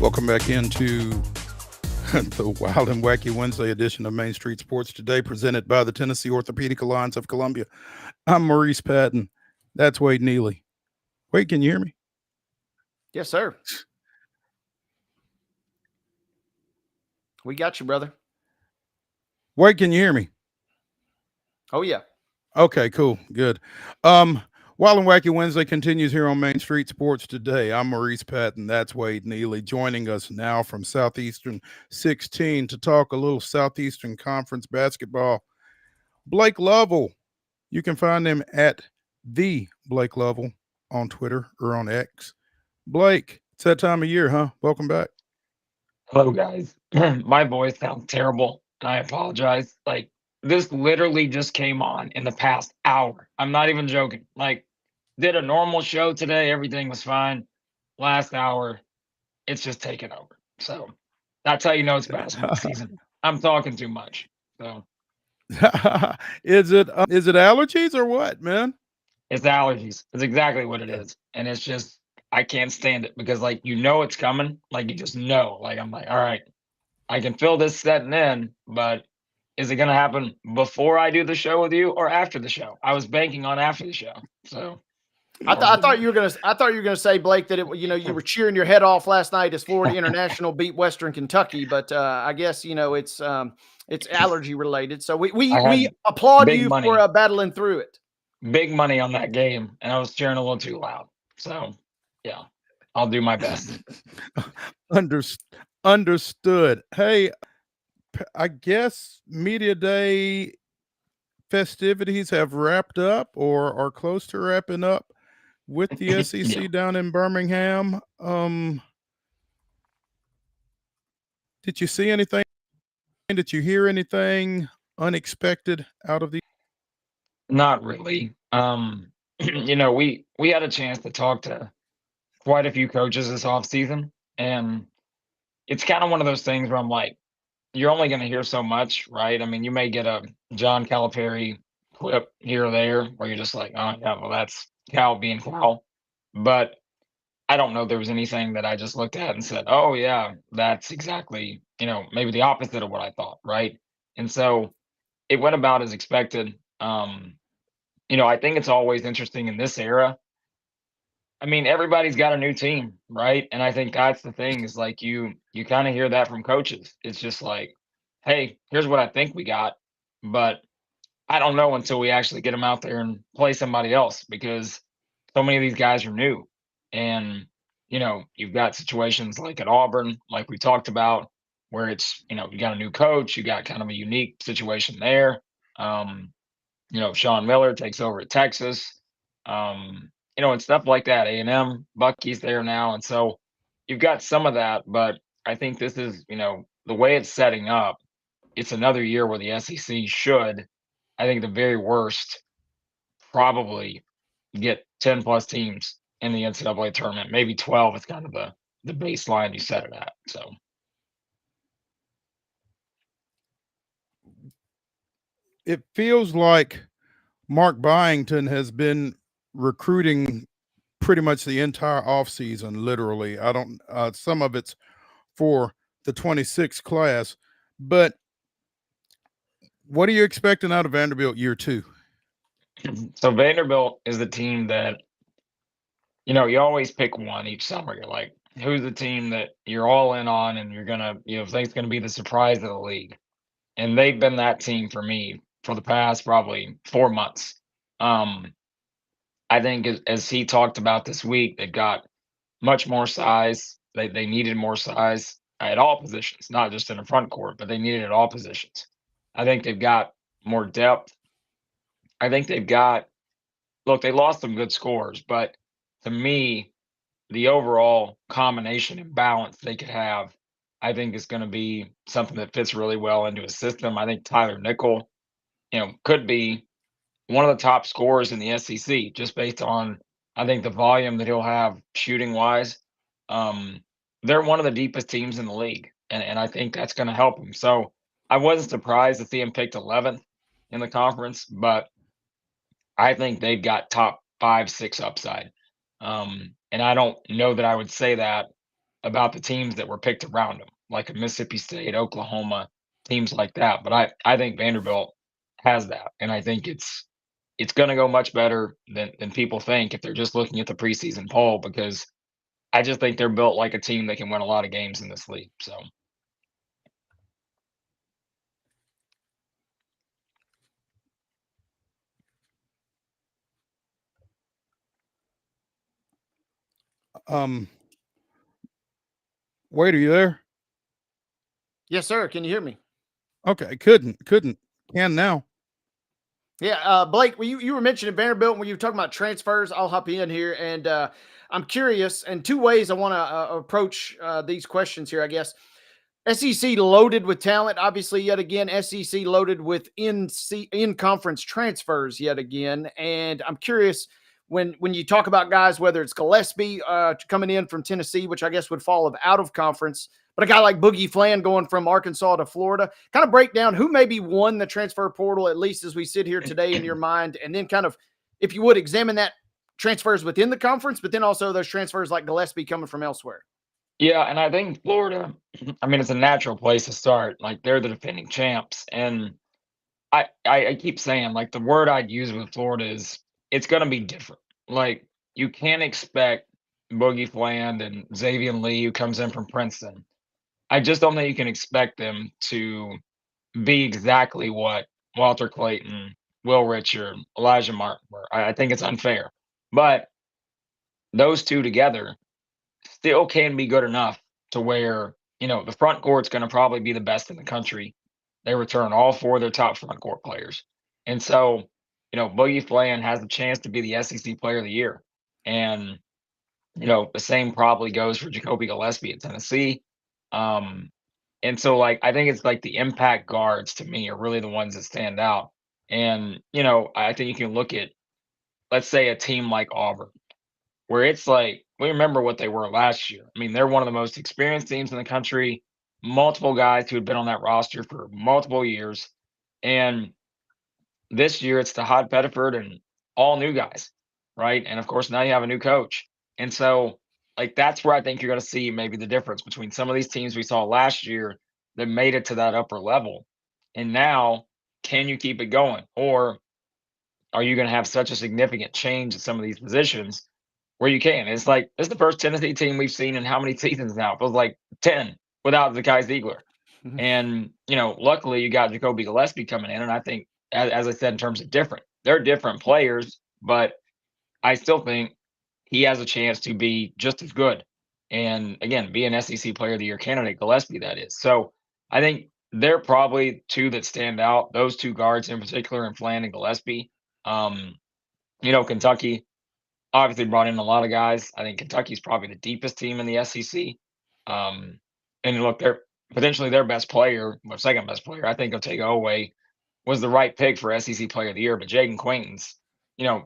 Welcome back into the Wild and Wacky Wednesday edition of Main Street Sports Today, presented by the Tennessee Orthopedic Alliance of Columbia. I'm Maurice Patton. That's Wade Neely. Wade, can you hear me? Yes, sir. We got you, brother. Wade, can you hear me? Oh, yeah. Okay, cool. Good. Wild and Wacky Wednesday continues here on Main Street Sports Today. I'm Maurice Patton. That's Wade Neely, joining us now from Southeastern 16 to talk a little Southeastern Conference basketball. Blake Lovell. You can find him at the Blake Lovell on Twitter or on X. Blake, it's that time of year, huh? Welcome back. Hello, guys. My voice sounds terrible, and I apologize. This literally just came on in the past hour. I'm not even joking. Did a normal show today. Everything was fine. Last hour, it's just taken over. So that's how you know it's basketball season. I'm talking too much. So Is it allergies or what, man? it's allergies. It's exactly what it is. And it's just, I can't stand it because it's coming. You just know. I'm all right, I can feel this setting in, but is it going to happen before I do the show with you or after the show? I was banking on after the show. So I thought you were gonna say, Blake, that you were cheering your head off last night as Florida International beat Western Kentucky, but I guess it's allergy related. So we applaud you for battling through it. Big money on that game, and I was cheering a little too loud. So yeah. I'll do my best. Understood. Hey, I guess Media Day festivities have wrapped up or are close to wrapping up with the Yeah. SEC down in Birmingham. Did you see anything? Did you hear anything unexpected out of the? Not really. We had a chance to talk to quite a few coaches this offseason, and it's kind of one of those things where I'm like, you're only going to hear so much, right? I mean, you may get a John Calipari clip here or there where you're just like, oh yeah, well that's Cal being Cal, but I don't know there was anything that I just looked at and said, oh yeah, that's exactly, maybe the opposite of what I thought, right? And so it went about as expected. I think it's always interesting in this era. I mean, everybody's got a new team, right? And I think that's the thing is like you kind of hear that from coaches. It's just like, hey, here's what I think we got, but I don't know until we actually get them out there and play somebody else because so many of these guys are new. And you've got situations like at Auburn, like we talked about, where it's, you got a new coach, you got kind of a unique situation there. Sean Miller takes over at Texas. And stuff like that. A&M, Bucky's there now. And so you've got some of that, but I think this is, the way it's setting up, it's another year where the SEC should, I think the very worst, probably get 10 plus teams in the NCAA tournament. Maybe 12 is kind of the baseline you set it at. So It feels like Mark Byington has been recruiting pretty much the entire offseason, literally. I don't some of it's for the 26 class, but what are you expecting out of Vanderbilt year 2? So Vanderbilt is the team that, you always pick one each summer. You're like, who's the team that you're all in on and you're gonna, think's gonna be the surprise of the league. And they've been that team for me for the past probably 4 months. I think as he talked about this week, they've got much more size. They needed more size at all positions, not just in the front court, but they needed at all positions. I think they've got more depth. I think they've got look, they lost some good scores, but to me, the overall combination and balance they could have, I think is going to be something that fits really well into a system. I think Tyler Nickel, could be one of the top scorers in the SEC just based on I think the volume that he'll have shooting wise. Um, they're one of the deepest teams in the league, and I think that's going to help him. So I wasn't surprised to see him picked 11th in the conference, but I think they've got top 5, 6 upside. And I don't know that I would say that about the teams that were picked around them, like a Mississippi State, Oklahoma, teams like that. But I think Vanderbilt has that, and I think it's going to go much better than people think if they're just looking at the preseason poll because I just think they're built like a team that can win a lot of games in this league. So. Wait, are you there? Yes, sir. Can you hear me? Okay, couldn't. Can now. Yeah, Blake, you were mentioning Vanderbilt when you were talking about transfers. I'll hop in here, and I'm curious. And 2 ways I want to approach these questions here, I guess. SEC loaded with talent, obviously, yet again. SEC loaded with in-conference transfers, yet again. And I'm curious when you talk about guys, whether it's Gillespie coming in from Tennessee, which I guess would fall out of conference, but a guy like Boogie Flan going from Arkansas to Florida, kind of break down who maybe won the transfer portal, at least as we sit here today in your mind, and then kind of, if you would, examine that transfers within the conference, but then also those transfers like Gillespie coming from elsewhere. Yeah, and I think Florida, I mean, it's a natural place to start. Like they're the defending champs. And I keep saying, like, the word I'd use with Florida is it's gonna be different. Like, you can't expect Boogie Fland and Xavier Lee, who comes in from Princeton. I just don't think you can expect them to be exactly what Walter Clayton, Will Richard, Elijah Martin were. I think it's unfair. But those two together still can be good enough to where, the front court's going to probably be the best in the country. They return all four of their top front court players. And so, Boogie Flan has the chance to be the SEC Player of the Year. And, the same probably goes for Jacoby Gillespie at Tennessee. And so, I think it's like the impact guards to me are really the ones that stand out. And, I think you can look at, let's say, a team like Auburn, where it's like, we remember what they were last year. I mean, they're one of the most experienced teams in the country, multiple guys who had been on that roster for multiple years. And this year it's the Todd Pettiford and all new guys, right? And of course, now you have a new coach. And so, that's where I think you're going to see maybe the difference between some of these teams we saw last year that made it to that upper level. And now, can you keep it going? Or are you going to have such a significant change at some of these positions where you can? It's like, this is the first Tennessee team we've seen in how many seasons now? It feels like 10 without Zakai Ziegler. And, luckily you got Jacoby Gillespie coming in. And I think, as I said, in terms of different, they're different players, but I still think he has a chance to be just as good. And again, be an SEC Player of the Year candidate, Gillespie, that is. So I think they're probably two that stand out, those two guards in particular, and Flan and Gillespie. Kentucky obviously brought in a lot of guys. I think Kentucky's probably the deepest team in the SEC. And look, they're potentially their best player, or second best player. I think Otega Owe was the right pick for SEC Player of the Year, but Jaden Quaintance,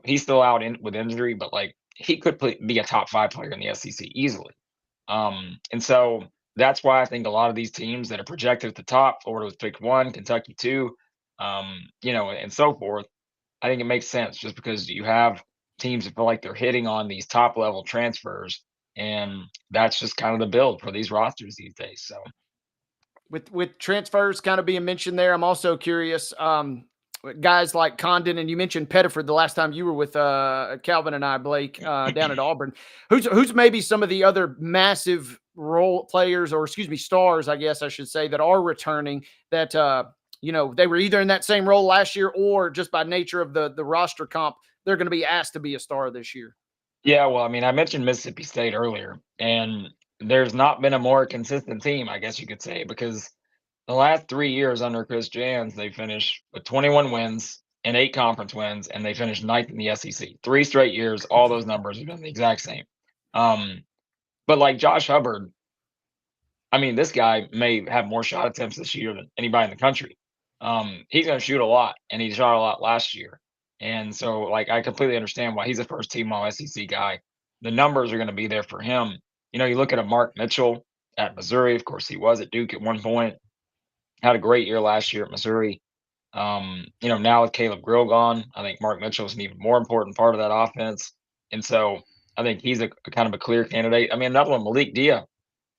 he's still out with injury, but he could be a top 5 player in the SEC easily. And so that's why I think a lot of these teams that are projected at the top, Florida was picked 1, Kentucky 2, and so forth. I think it makes sense just because you have teams that feel like they're hitting on these top level transfers, and that's just kind of the build for these rosters these days. So with transfers kind of being mentioned there, I'm also curious, guys like Condon, and you mentioned Pettiford the last time you were with Calvin and I, Blake, down at Auburn. Who's maybe some of the other massive role players, or stars, I guess I should say, that are returning that they were either in that same role last year, or just by nature of the roster comp, they're going to be asked to be a star this year? Yeah, well, I mean, I mentioned Mississippi State earlier, and there's not been a more consistent team, I guess you could say, because the last 3 years under Chris Jans, they finished with 21 wins and 8 conference wins, and they finished 9th in the SEC. 3 straight years, all those numbers have been the exact same. But like Josh Hubbard, I mean, this guy may have more shot attempts this year than anybody in the country. He's going to shoot a lot, and he shot a lot last year. And so, I completely understand why he's a first-team All-SEC guy. The numbers are going to be there for him. You look at a Mark Mitchell at Missouri. Of course, he was at Duke at one point. Had a great year last year at Missouri. Now with Caleb Grill gone, I think Mark Mitchell is an even more important part of that offense. And so I think he's a kind of a clear candidate. I mean, another one, Malik Dia.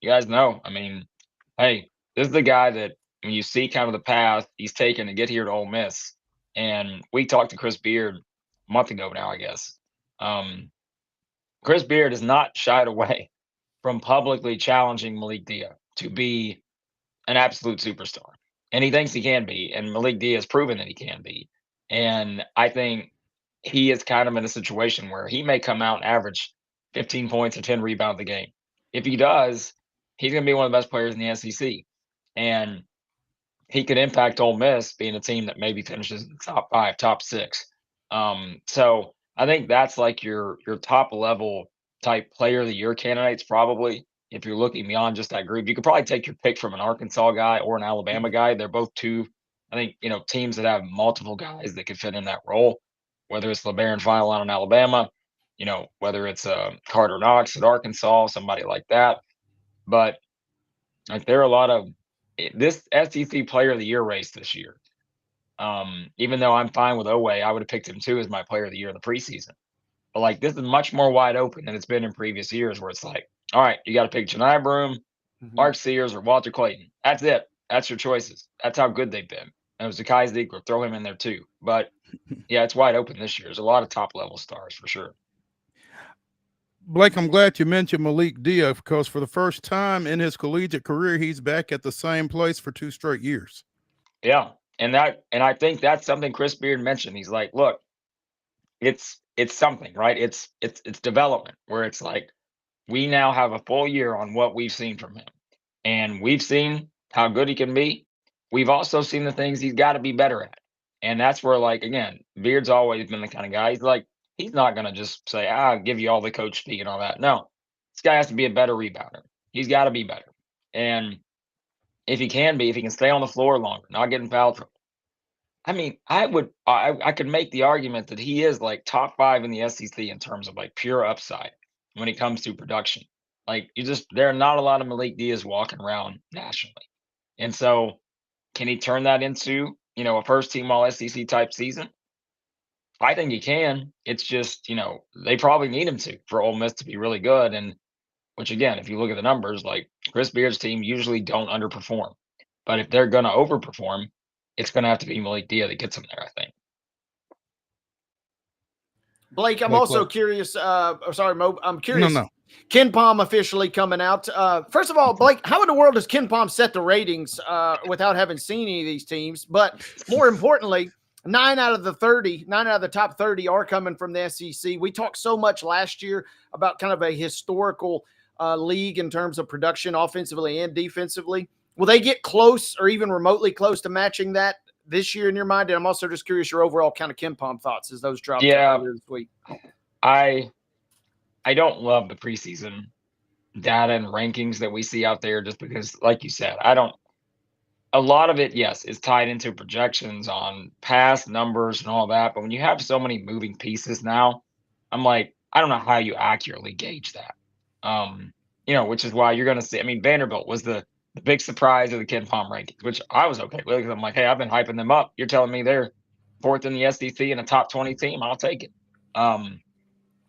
You guys know, I mean, hey, this is the guy that when you see kind of the path he's taken to get here to Ole Miss. And we talked to Chris Beard a month ago now, I guess. Chris Beard has not shied away from publicly challenging Malik Dia to be an absolute superstar. And he thinks he can be. And Malik Dia has proven that he can be. And I think he is kind of in a situation where he may come out and average 15 points or 10 rebounds a game. If he does, he's going to be one of the best players in the SEC. And he could impact Ole Miss being a team that maybe finishes in the top 5, top 6. So I think that's like your top level type Player of the Year candidates, probably. If you're looking beyond just that group, you could probably take your pick from an Arkansas guy or an Alabama guy. They're both two, I think, teams that have multiple guys that could fit in that role, whether it's LeBaron Feiland in Alabama, whether it's Carter Knox at Arkansas, somebody like that. But there are a lot of this SEC Player of the Year race this year. Even though I'm fine with Owe, I would have picked him too as my Player of the Year in the preseason. But this is much more wide open than it's been in previous years, where it's like, all right, you got to pick Janai Broom, Mark Sears, or Walter Clayton. That's it. That's your choices. That's how good they've been. And it was Zakai Ziegler. Throw him in there too. But yeah, it's wide open this year. There's a lot of top level stars for sure. Blake, I'm glad you mentioned Malik Dia, because for the first time in his collegiate career, he's back at the same place for 2 straight years. Yeah. And I think that's something Chris Beard mentioned. He's like, look, it's something, right? It's development, where it's like, we now have a full year on what we've seen from him. And we've seen how good he can be. We've also seen the things he's got to be better at. And that's where, like, again, Beard's always been the kind of guy. He's not going to just say, I'll give you all the coach speak and all that. No, this guy has to be a better rebounder. He's got to be better. And if he can stay on the floor longer, not getting foul trouble. I mean, I could make the argument that he is like top 5 in the SEC in terms of like pure upside when it comes to production. Like there are not a lot of Malik Diaz walking around nationally. And so can he turn that into, a first team all SEC type season? I think he can. It's just, they probably need him to for Ole Miss to be really good. And which again, if you look at the numbers, like Chris Beard's team usually don't underperform. But if they're going to overperform, it's going to have to be Malik Diaz that gets them there, I think. Blake, I'm also curious. Sorry, Mo. I'm curious. No. Ken Palm officially coming out. First of all, Blake, how in the world does Ken Palm set the ratings without having seen any of these teams? But more importantly, 9 out of the top 30 are coming from the SEC. We talked so much last year about kind of a historical league in terms of production offensively and defensively. Will they get close or even remotely close to matching that this year in your mind? And I'm also just curious your overall kind of Ken Palm thoughts as those dropped earlier this week. I don't love the preseason data and rankings that we see out there just because, like you said, a lot of it, yes, is tied into projections on past numbers and all that. But when you have so many moving pieces now, I'm like, I don't know how you accurately gauge that. Which is why you're going to see, Vanderbilt was the big surprise of the Ken Palm rankings, which I was okay with because I'm like, hey, I've been hyping them up. You're telling me they're 4th in the SEC and a top 20 team. I'll take it.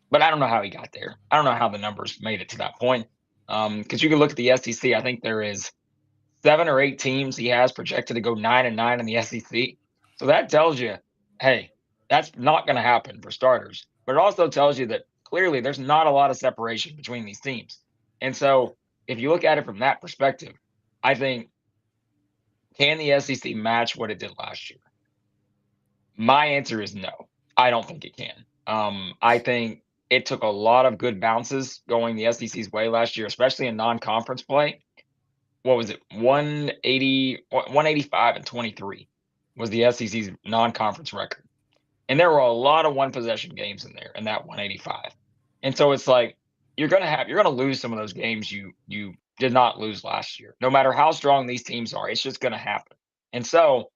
But I don't know how he got there. I don't know how the numbers made it to that point. Because you can look at the SEC. I think there is 7 or 8 teams he has projected to go 9-9 in the SEC. So that tells you, hey, that's not going to happen for starters. But it also tells you that clearly there's not a lot of separation between these teams. And so if you look at it from that perspective, I think, can the SEC match what it did last year? My answer is no. I don't think it can. I think it took a lot of good bounces going the SEC's way last year, especially in non-conference play. What was it? 185-23 was the SEC's non-conference record. And there were a lot of one-possession games in there in that 185. And so it's like you're going to lose some of those games you did not lose last year. No matter how strong these teams are, it's just going to happen. And so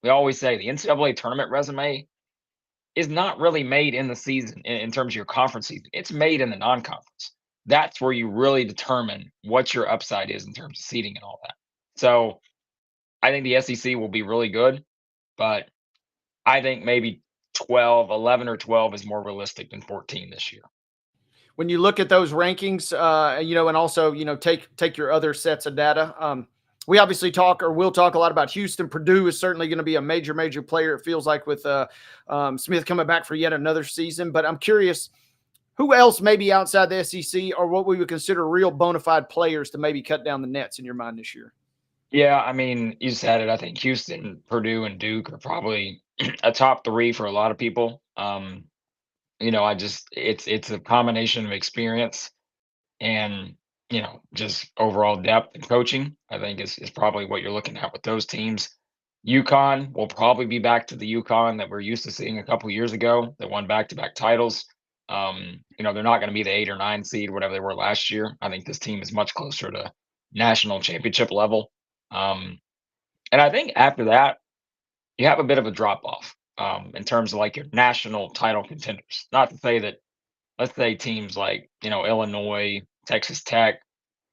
we always say the NCAA tournament resume is not really made in the season in terms of your conference season. It's made in the non-conference. That's where you really determine what your upside is in terms of seeding and all that. So I think the SEC will be really good, but I think maybe 11 or 12 is more realistic than 14 this year. When you look at those rankings, and also, take your other sets of data. We obviously will talk a lot about Houston. Purdue is certainly going to be a major, major player. It feels like with Smith coming back for yet another season. But I'm curious, who else maybe outside the SEC or what we would consider real bona fide players to maybe cut down the nets in your mind this year? Yeah, you said it. I think Houston, Purdue, and Duke are probably a top 3 for a lot of people. It's a combination of experience and, just overall depth and coaching, I think is probably what you're looking at with those teams. UConn will probably be back to the UConn that we're used to seeing a couple years ago that won back-to-back titles. They're not going to be the 8 or 9 seed, whatever they were last year. I think this team is much closer to national championship level. And I think after that, you have a bit of a drop-off in terms of like your national title contenders. Not to say that, let's say teams like, Illinois, Texas Tech,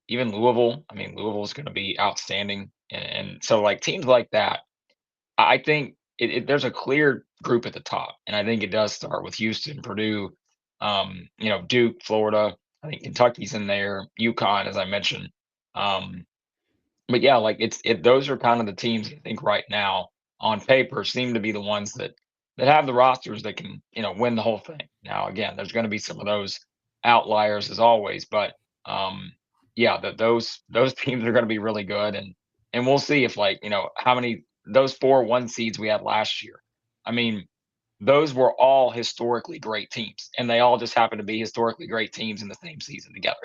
even Louisville. Louisville is going to be outstanding. And so like teams like that, I think there's a clear group at the top. And I think it does start with Houston, Purdue, Duke, Florida. I think Kentucky's in there, UConn, as I mentioned. But yeah, like those are kind of the teams I think right now on paper seem to be the ones that have the rosters that can, win the whole thing. Now, again, there's going to be some of those outliers as always, but those teams are going to be really good. And we'll see if how many those 4 1 seeds we had last year. those were all historically great teams, and they all just happen to be historically great teams in the same season together.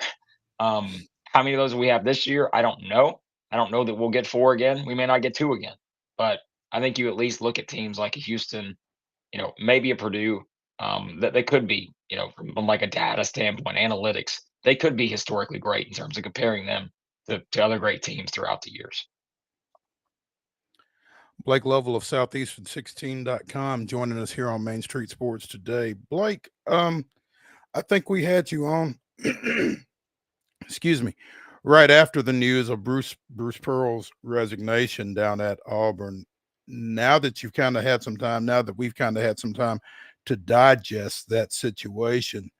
How many of those do we have this year? I don't know. I don't know that we'll get 4 again. We may not get 2 again, but I think you at least look at teams like a Houston, maybe a Purdue, that they could be, from like a data standpoint, analytics, they could be historically great in terms of comparing them to other great teams throughout the years. Blake Lovell of Southeastern16.com joining us here on Main Street Sports today. Blake, I think we had you on, excuse me, right after the news of Bruce Pearl's resignation down at Auburn. Now that you've kind of had some time, now that we've kind of had some time to digest that situation,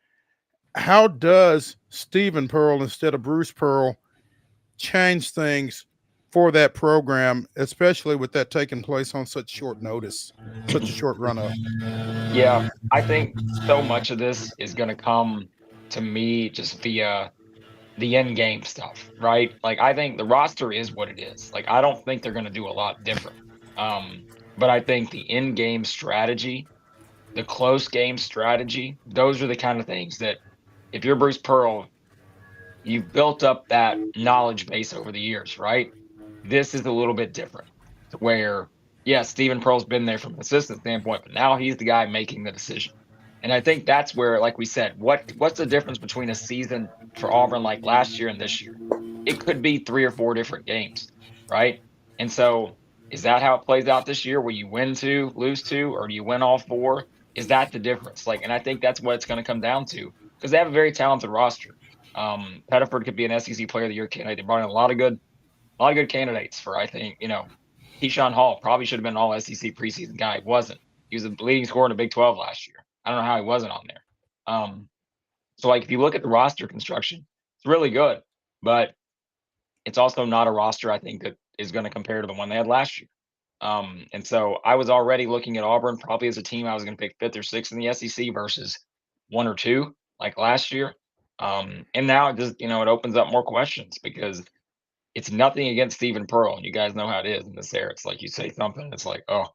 how does Stephen Pearl instead of Bruce Pearl change things for that program, especially with that taking place on such short notice, such a short run up? Yeah, I think so much of this is going to come to me just via the end game stuff, right? Like, I think the roster is what it is. Like, I don't think they're going to do a lot different. But I think the end game strategy, the close game strategy, those are the kind of things that if you're Bruce Pearl, you've built up that knowledge base over the years, right? This is a little bit different where, yeah, Stephen Pearl's been there from an assistant standpoint, but now he's the guy making the decision. And I think that's where, like we said, what's the difference between a season for Auburn like last year and this year? It could be 3 or 4 different games, right? And so is that how it plays out this year, where you win 2, lose 2, or do you win all 4? Is that the difference? And I think that's what it's going to come down to, because they have a very talented roster. Pettiford could be an SEC Player of the Year candidate. They brought in a lot of good candidates for, I think, Keyshawn Hall probably should have been an all SEC preseason guy. He wasn't. He was the leading scorer in the Big 12 last year. I don't know how he wasn't on there. So if you look at the roster construction, it's really good, but it's also not a roster I think that is going to compare to the one they had last year. And so I was already looking at Auburn probably as a team I was going to pick 5th or 6th in the SEC versus 1 or 2 like last year. And now it just, it opens up more questions, because it's nothing against Stephen Pearl. And you guys know how it is in this era. It's like you say something, it's like, oh,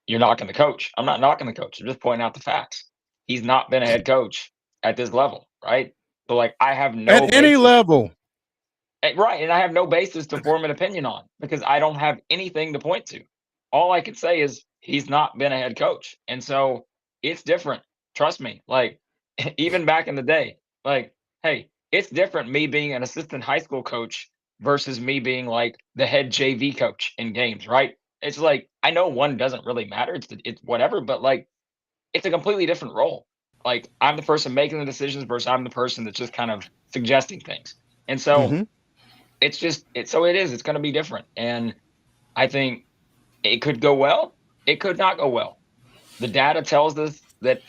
you're knocking the coach. I'm not knocking the coach. I'm just pointing out the facts. He's not been a head coach at this level, right? So I have no at any level. Right. And I have no basis to form an opinion on, because I don't have anything to point to. All I can say is he's not been a head coach. And so it's different. Trust me. Even back in the day, hey, it's different me being an assistant high school coach versus me being the head JV coach in games, right? It's I know one doesn't really matter. It's whatever, but it's a completely different role. I'm the person making the decisions versus I'm the person that's just kind of suggesting things. And so it's going to be different. And I think it could go well. It could not go well. The data tells us that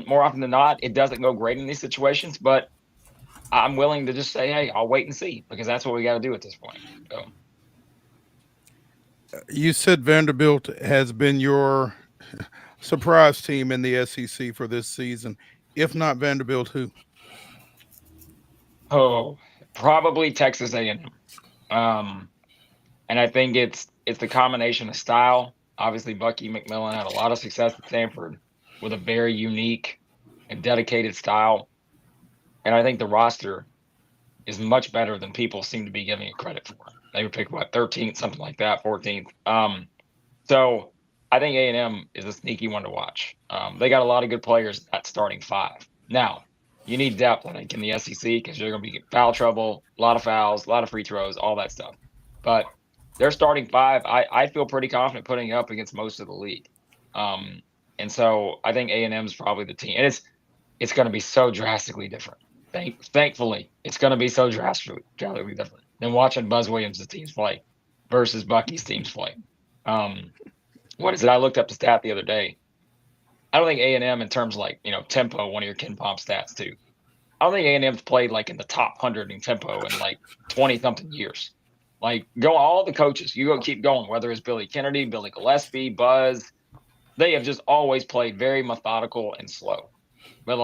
more often than not, it doesn't go great in these situations, but I'm willing to just say, hey, I'll wait and see, because that's what we got to do at this point. So. You said Vanderbilt has been your surprise team in the SEC for this season. If not Vanderbilt, who? Oh, probably Texas A&M. And I think it's the combination of style. Obviously, Bucky McMillan had a lot of success at Stanford with a very unique and dedicated style. And I think the roster is much better than people seem to be giving it credit for. They were picked, 13th, something like that, 14th. So I think A&M is a sneaky one to watch. They got a lot of good players at starting 5. Now, you need depth, I think, in the SEC, because you're going to be in foul trouble, a lot of fouls, a lot of free throws, all that stuff. But they're starting 5. I feel pretty confident putting up against most of the league. And so I think A&M is probably the team. And it's going to be so drastically different. Thankfully, it's going to be so drastically different than watching Buzz Williams' teams play versus Bucky's teams play. What is it? I looked up the stat the other day. I don't think A&M, in terms of tempo, one of your Ken Pom stats too. I don't think A&M's played in the top 100 in tempo in 20-something years. Go all the coaches, you go keep going, whether it's Billy Kennedy, Billy Gillespie, Buzz, they have just always played very methodical and slow. But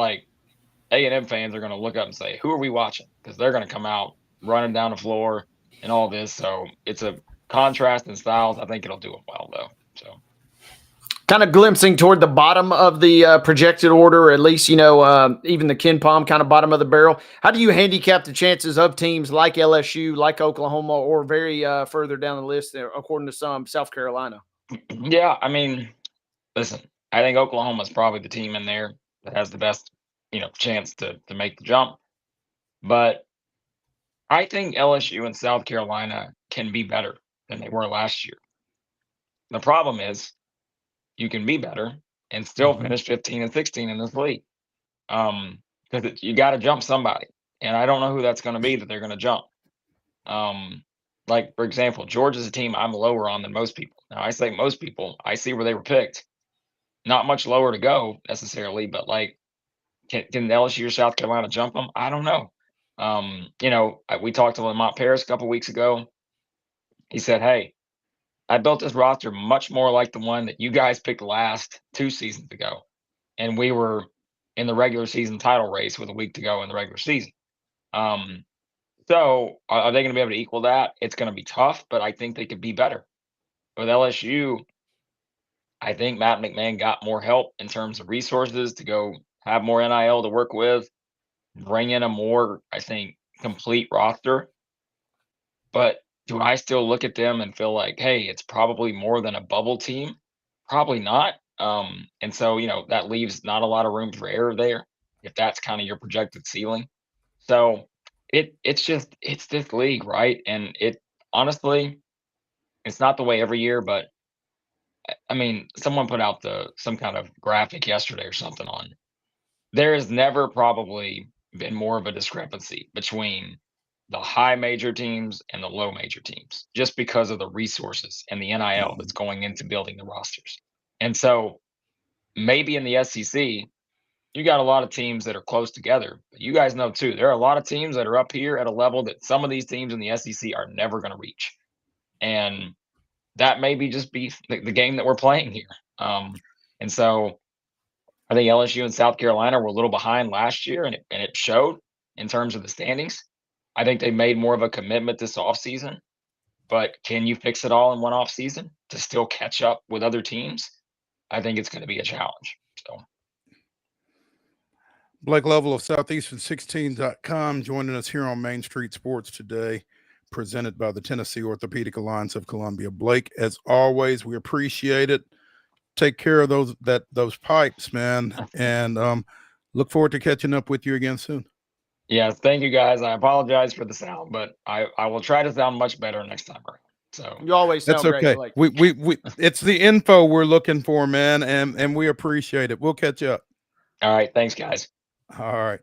A&M fans are going to look up and say, who are we watching? Because they're going to come out running down the floor and all this. So it's a contrast in styles. I think it'll do it well, though. So kind of glimpsing toward the bottom of the projected order, or at least, even the Ken Palm kind of bottom of the barrel. How do you handicap the chances of teams like LSU, like Oklahoma, or very further down the list there, according to some, South Carolina? Yeah, I mean, listen, I think Oklahoma's probably the team in there that has the best, chance to make the jump. But I think LSU and South Carolina can be better than they were last year. The problem is you can be better and still finish 15 and 16 in this league. Because you got to jump somebody. And I don't know who that's going to be that they're going to jump. Like, for example, Georgia's a team I'm lower on than most people. Now, I say most people, I see where they were picked. Not much lower to go necessarily, but can LSU or South Carolina jump them? I don't know. We talked to Lamont Paris a couple weeks ago. He said, hey, I built this roster much more like the one that you guys picked last 2 seasons ago. And we were in the regular season title race with a week to go in the regular season. So are they going to be able to equal that? It's going to be tough, but I think they could be better. With LSU, I think Matt McMahon got more help in terms of resources to go have more NIL to work with, bring in a more, I think, complete roster. But do I still look at them and feel like, hey, it's probably more than a bubble team? Probably not. And so, that leaves not a lot of room for error there if that's kind of your projected ceiling. So it's this league, right? And honestly, it's not the way every year, but I mean, someone put out some kind of graphic yesterday or something on. There has never probably been more of a discrepancy between the high major teams and the low major teams, just because of the resources and the NIL that's going into building the rosters. And so maybe in the SEC, you got a lot of teams that are close together, but you guys know too, there are a lot of teams that are up here at a level that some of these teams in the SEC are never going to reach. And that may be just be the game that we're playing here. And so I think LSU and South Carolina were a little behind last year, and it showed in terms of the standings. I think they made more of a commitment this offseason, but can you fix it all in one offseason to still catch up with other teams? I think it's going to be a challenge. So, Blake Lovell of Southeastern16.com joining us here on Main Street Sports today, presented by the Tennessee Orthopedic Alliance of Columbia. Blake, as always, we appreciate it. Take care of those pipes, man, and look forward to catching up with you again soon. Yes, thank you guys. I apologize for the sound, but I will try to sound much better next time around. So you always sound that's okay. Great, we it's the info we're looking for, man, and we appreciate it. We'll catch up. All right, thanks, guys. All right,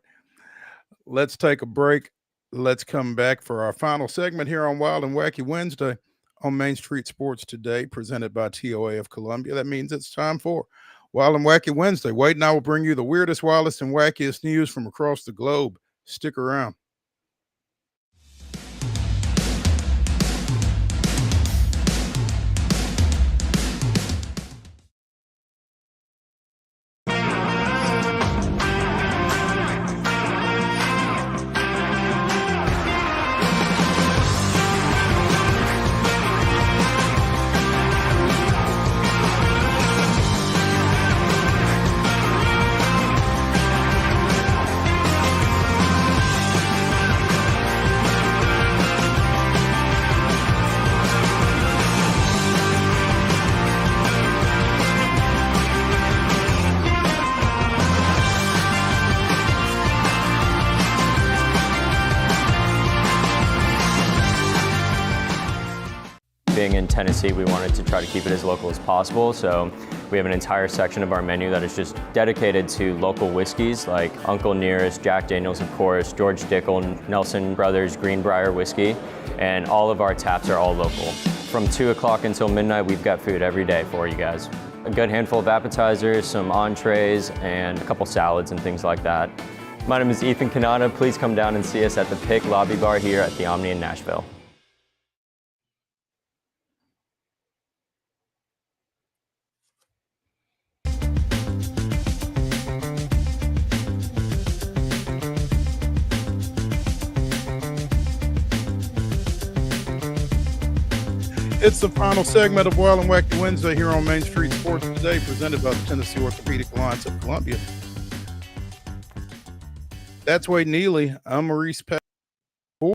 let's take a break. Let's come back for our final segment here on Wild and Wacky Wednesday on Main Street Sports today, presented by TOA of Columbia. That means it's time for Wild and Wacky Wednesday. Wade and I will bring you the weirdest, wildest, and wackiest news from across the globe. Stick around. Being in Tennessee, we wanted to try to keep it as local as possible, so we have an entire section of our menu that is just dedicated to local whiskeys like Uncle Nearest, Jack Daniels, of course, George Dickel, Nelson Brothers, Greenbrier Whiskey, and all of our taps are all local. From 2 o'clock until midnight, we've got food every day for you guys. A good handful of appetizers, some entrees, and a couple salads and things like that. My name is Ethan Kanata. Please come down and see us at the Pick Lobby Bar here at the Omni in Nashville. It's the final segment of Wild and Wacky Wednesday here on Main Street Sports Today, presented by the Tennessee Orthopedic Alliance of Columbia. That's Wade Neely. I'm Maurice Peck. Wild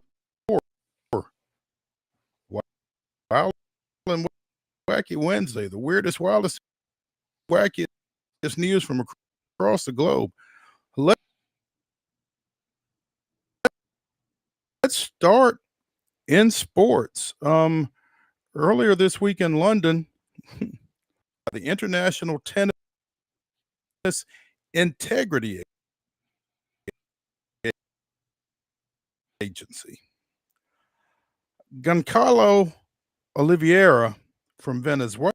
and Wacky Wednesday, the weirdest, wildest, wackiest news from across the globe. Let's start in sports. Earlier this week in London, the International Tennis Integrity Agency, Giancarlo Oliveira from Venezuela,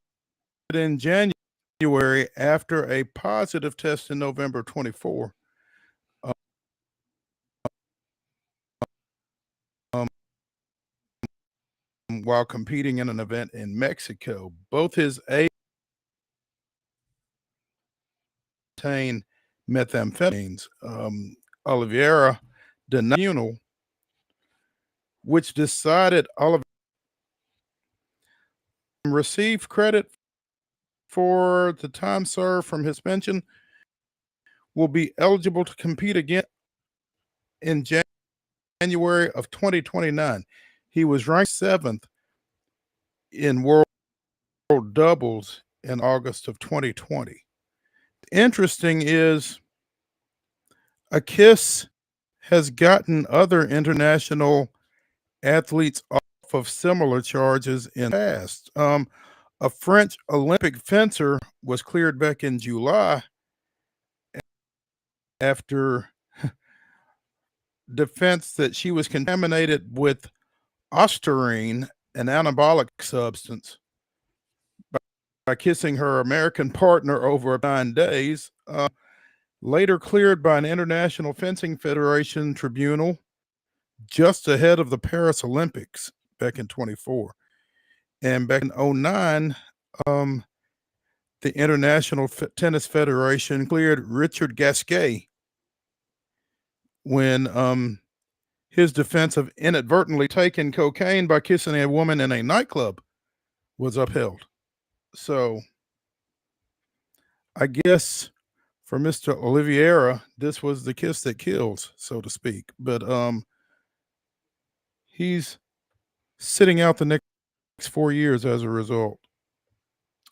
in January after a positive test in November 24. While competing in an event in Mexico, both his contain methamphetamines. Oliveira denied, which decided Oliveira received credit for the time served from his pension, will be eligible to compete again in January of 2029. He was ranked 7th in world doubles in August of 2020. Interesting is a kiss has gotten other international athletes off of similar charges in the past. A French Olympic fencer was cleared back in July after defense that she was contaminated with ostarine, an anabolic substance, by kissing her American partner over 9 days. Later cleared by an International Fencing Federation tribunal just ahead of the Paris Olympics back in 24. And back in 09, the International Tennis Federation cleared Richard Gasquet when his defense of inadvertently taking cocaine by kissing a woman in a nightclub was upheld. So I guess for Mr. Oliveira, this was the kiss that kills, so to speak. But he's sitting out the next 4 years as a result.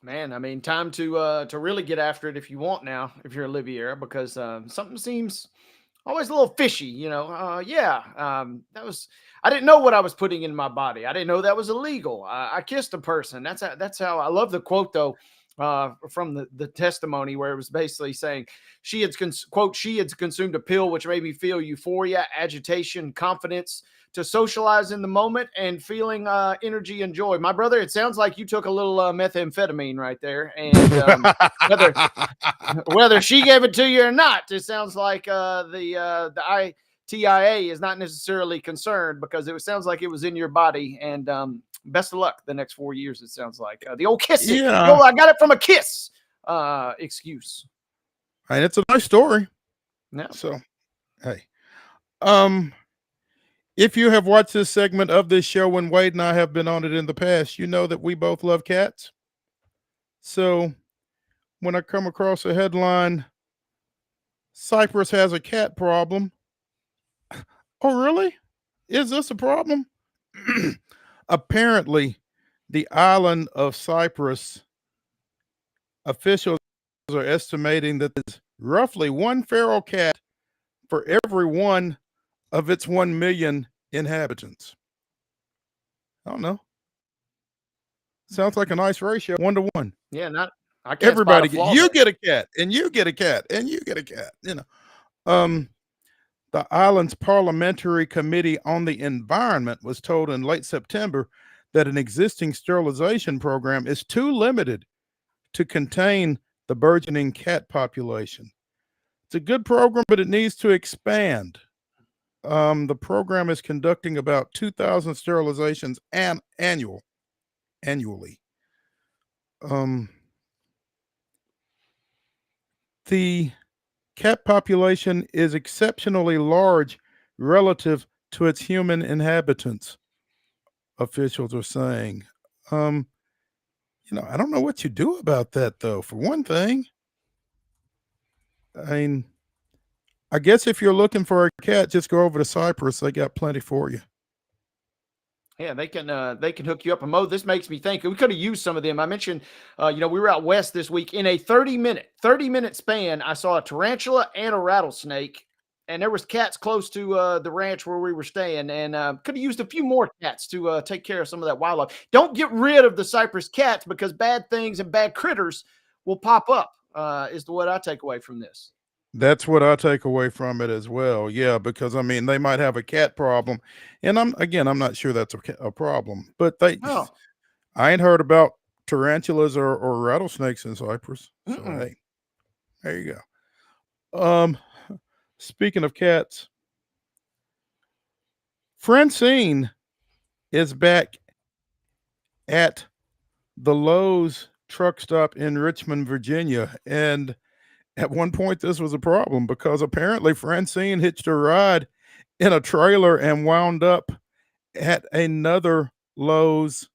Man, I mean, time to really get after it if you want now, if you're Oliveira, because something seems always a little fishy, you know. That was, I didn't know what I was putting in my body. I didn't know that was illegal. I kissed a person. That's how I love the quote though, from the testimony, where it was basically saying she had consumed a pill which made me feel euphoria, agitation, confidence, to socialize in the moment and feeling energy and joy. My brother, it sounds like you took a little methamphetamine right there, and whether she gave it to you or not, it sounds like the ITIA is not necessarily concerned, because it sounds like it was in your body. And best of luck the next 4 years. It sounds like the old kiss. Yeah. I got it from a kiss. Excuse. And it's a nice story. Yeah. So, hey, if you have watched this segment of this show when Wade and I have been on it in the past, you know that we both love cats. So when I come across a headline, Cyprus has a cat problem. Oh, really? Is this a problem? Apparently, the island of Cyprus, officials are estimating that there's roughly one feral cat for every one of its 1 million inhabitants. I don't know. Sounds like a nice ratio, 1 to 1. Yeah, I can't Everybody, spot a flaw you there. get a cat, and you get a cat, and you get a cat. You know, the island's parliamentary committee on the environment was told in late September that an existing sterilization program is too limited to contain the burgeoning cat population. It's a good program, but it needs to expand. The program is conducting about 2,000 sterilizations annually. The cat population is exceptionally large relative to its human inhabitants, officials are saying. Um, I don't know what you do about that though. For one thing, I mean, I guess if you're looking for a cat, just go over to Cyprus. They got plenty for you. Yeah, they can hook you up. And Mo, this makes me think we could have used some of them. I mentioned, we were out west this week. In a 30-minute span, I saw a tarantula and a rattlesnake, and there was cats close to the ranch where we were staying, and could have used a few more cats to take care of some of that wildlife. Don't get rid of the Cypress cats because bad things and bad critters will pop up. Is what I take away from this. That's what I take away from it as well. Yeah, because I mean, they might have a cat problem, and I'm not sure that's a problem. But Oh. I ain't heard about tarantulas or rattlesnakes in Cyprus. So hey, there you go. Speaking of cats, Francine is back at the Lowe's truck stop in Richmond, Virginia, and at one point, this was a problem because apparently Francine hitched a ride in a trailer and wound up at another Lowe's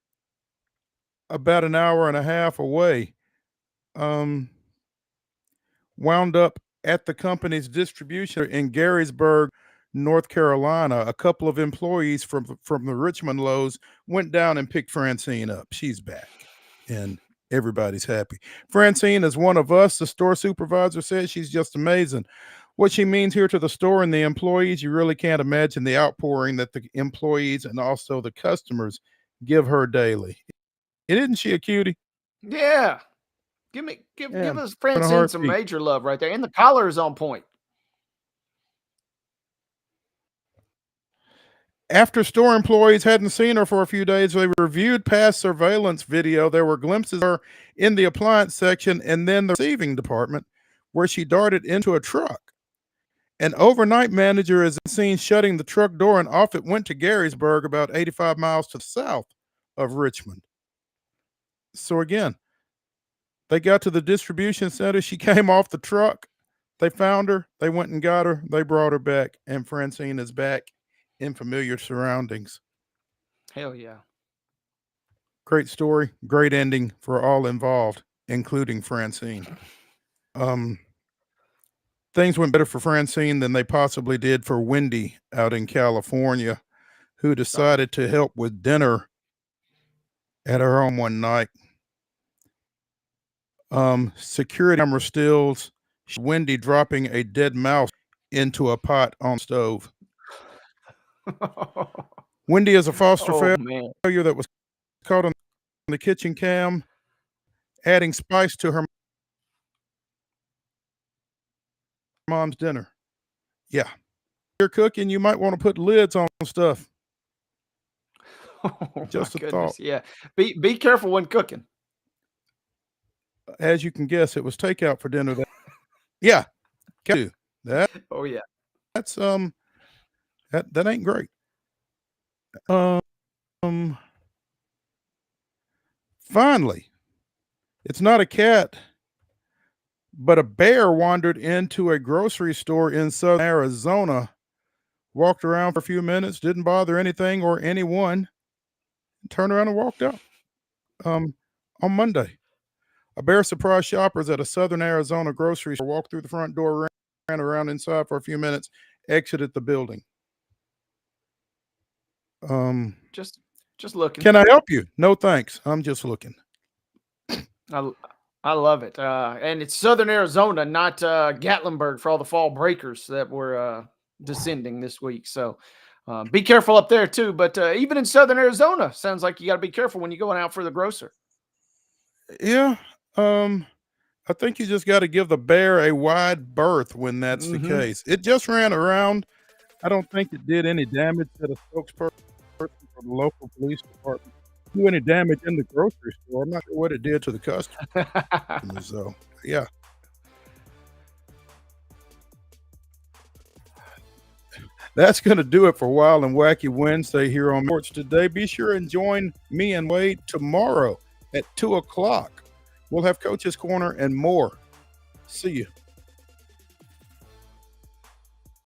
about an hour and a half away. Wound up at the company's distribution in Garysburg, North Carolina. A couple of employees from the Richmond Lowe's went down and picked Francine up. She's back, and everybody's happy. Francine is one of us. The store supervisor says she's just amazing. What she means here to the store and the employees, you really can't imagine the outpouring that the employees and also the customers give her daily. Isn't she a cutie? Yeah. Give us Francine some heartbeat. major love right there. And the collar is on point. After store employees hadn't seen her for a few days, they reviewed past surveillance video. There were glimpses of her in the appliance section and then the receiving department where she darted into a truck. An overnight manager is seen shutting the truck door, and off it went to Garysburg, about 85 miles to the south of Richmond. So again, they got to the distribution center. She came off the truck. They found her. They went and got her. They brought her back, and Francine is back in familiar surroundings. Hell yeah. Great story, great ending for all involved, including Francine. Things went better for Francine than they possibly did for Wendy out in California, who decided to help with dinner at her home one night. Security camera stills Wendy dropping a dead mouse into a pot on the stove. Wendy is a foster failure that was caught on the kitchen cam, adding spice to her mom's dinner. Yeah. You're cooking, you might want to put lids on stuff. Just a thought. Yeah. Be careful when cooking. As you can guess, it was takeout for dinner. Yeah. That. Oh yeah. That's that ain't great. Finally, it's not a cat, but a bear wandered into a grocery store in southern Arizona, walked around for a few minutes, didn't bother anything or anyone, turned around and walked out. On Monday, a bear surprised shoppers at a southern Arizona grocery store, walked through the front door, ran around inside for a few minutes, exited the building. Just looking. Can I help you? No, thanks. I'm just looking. I love it. And it's southern Arizona, not Gatlinburg, for all the fall breakers that were descending this week. So be careful up there too. But even in southern Arizona, sounds like you got to be careful when you're going out for the grocer. Yeah. I think you just got to give the bear a wide berth when that's the case. It just ran around. I don't think it did any damage to the spokesperson for the local police department. Do any damage in the grocery store. I'm not sure what it did to the customers. So, yeah. That's going to do it for Wild and Wacky Wednesday here on Sports Today. Be sure and join me and Wade tomorrow at 2 o'clock. We'll have Coach's Corner and more. See you.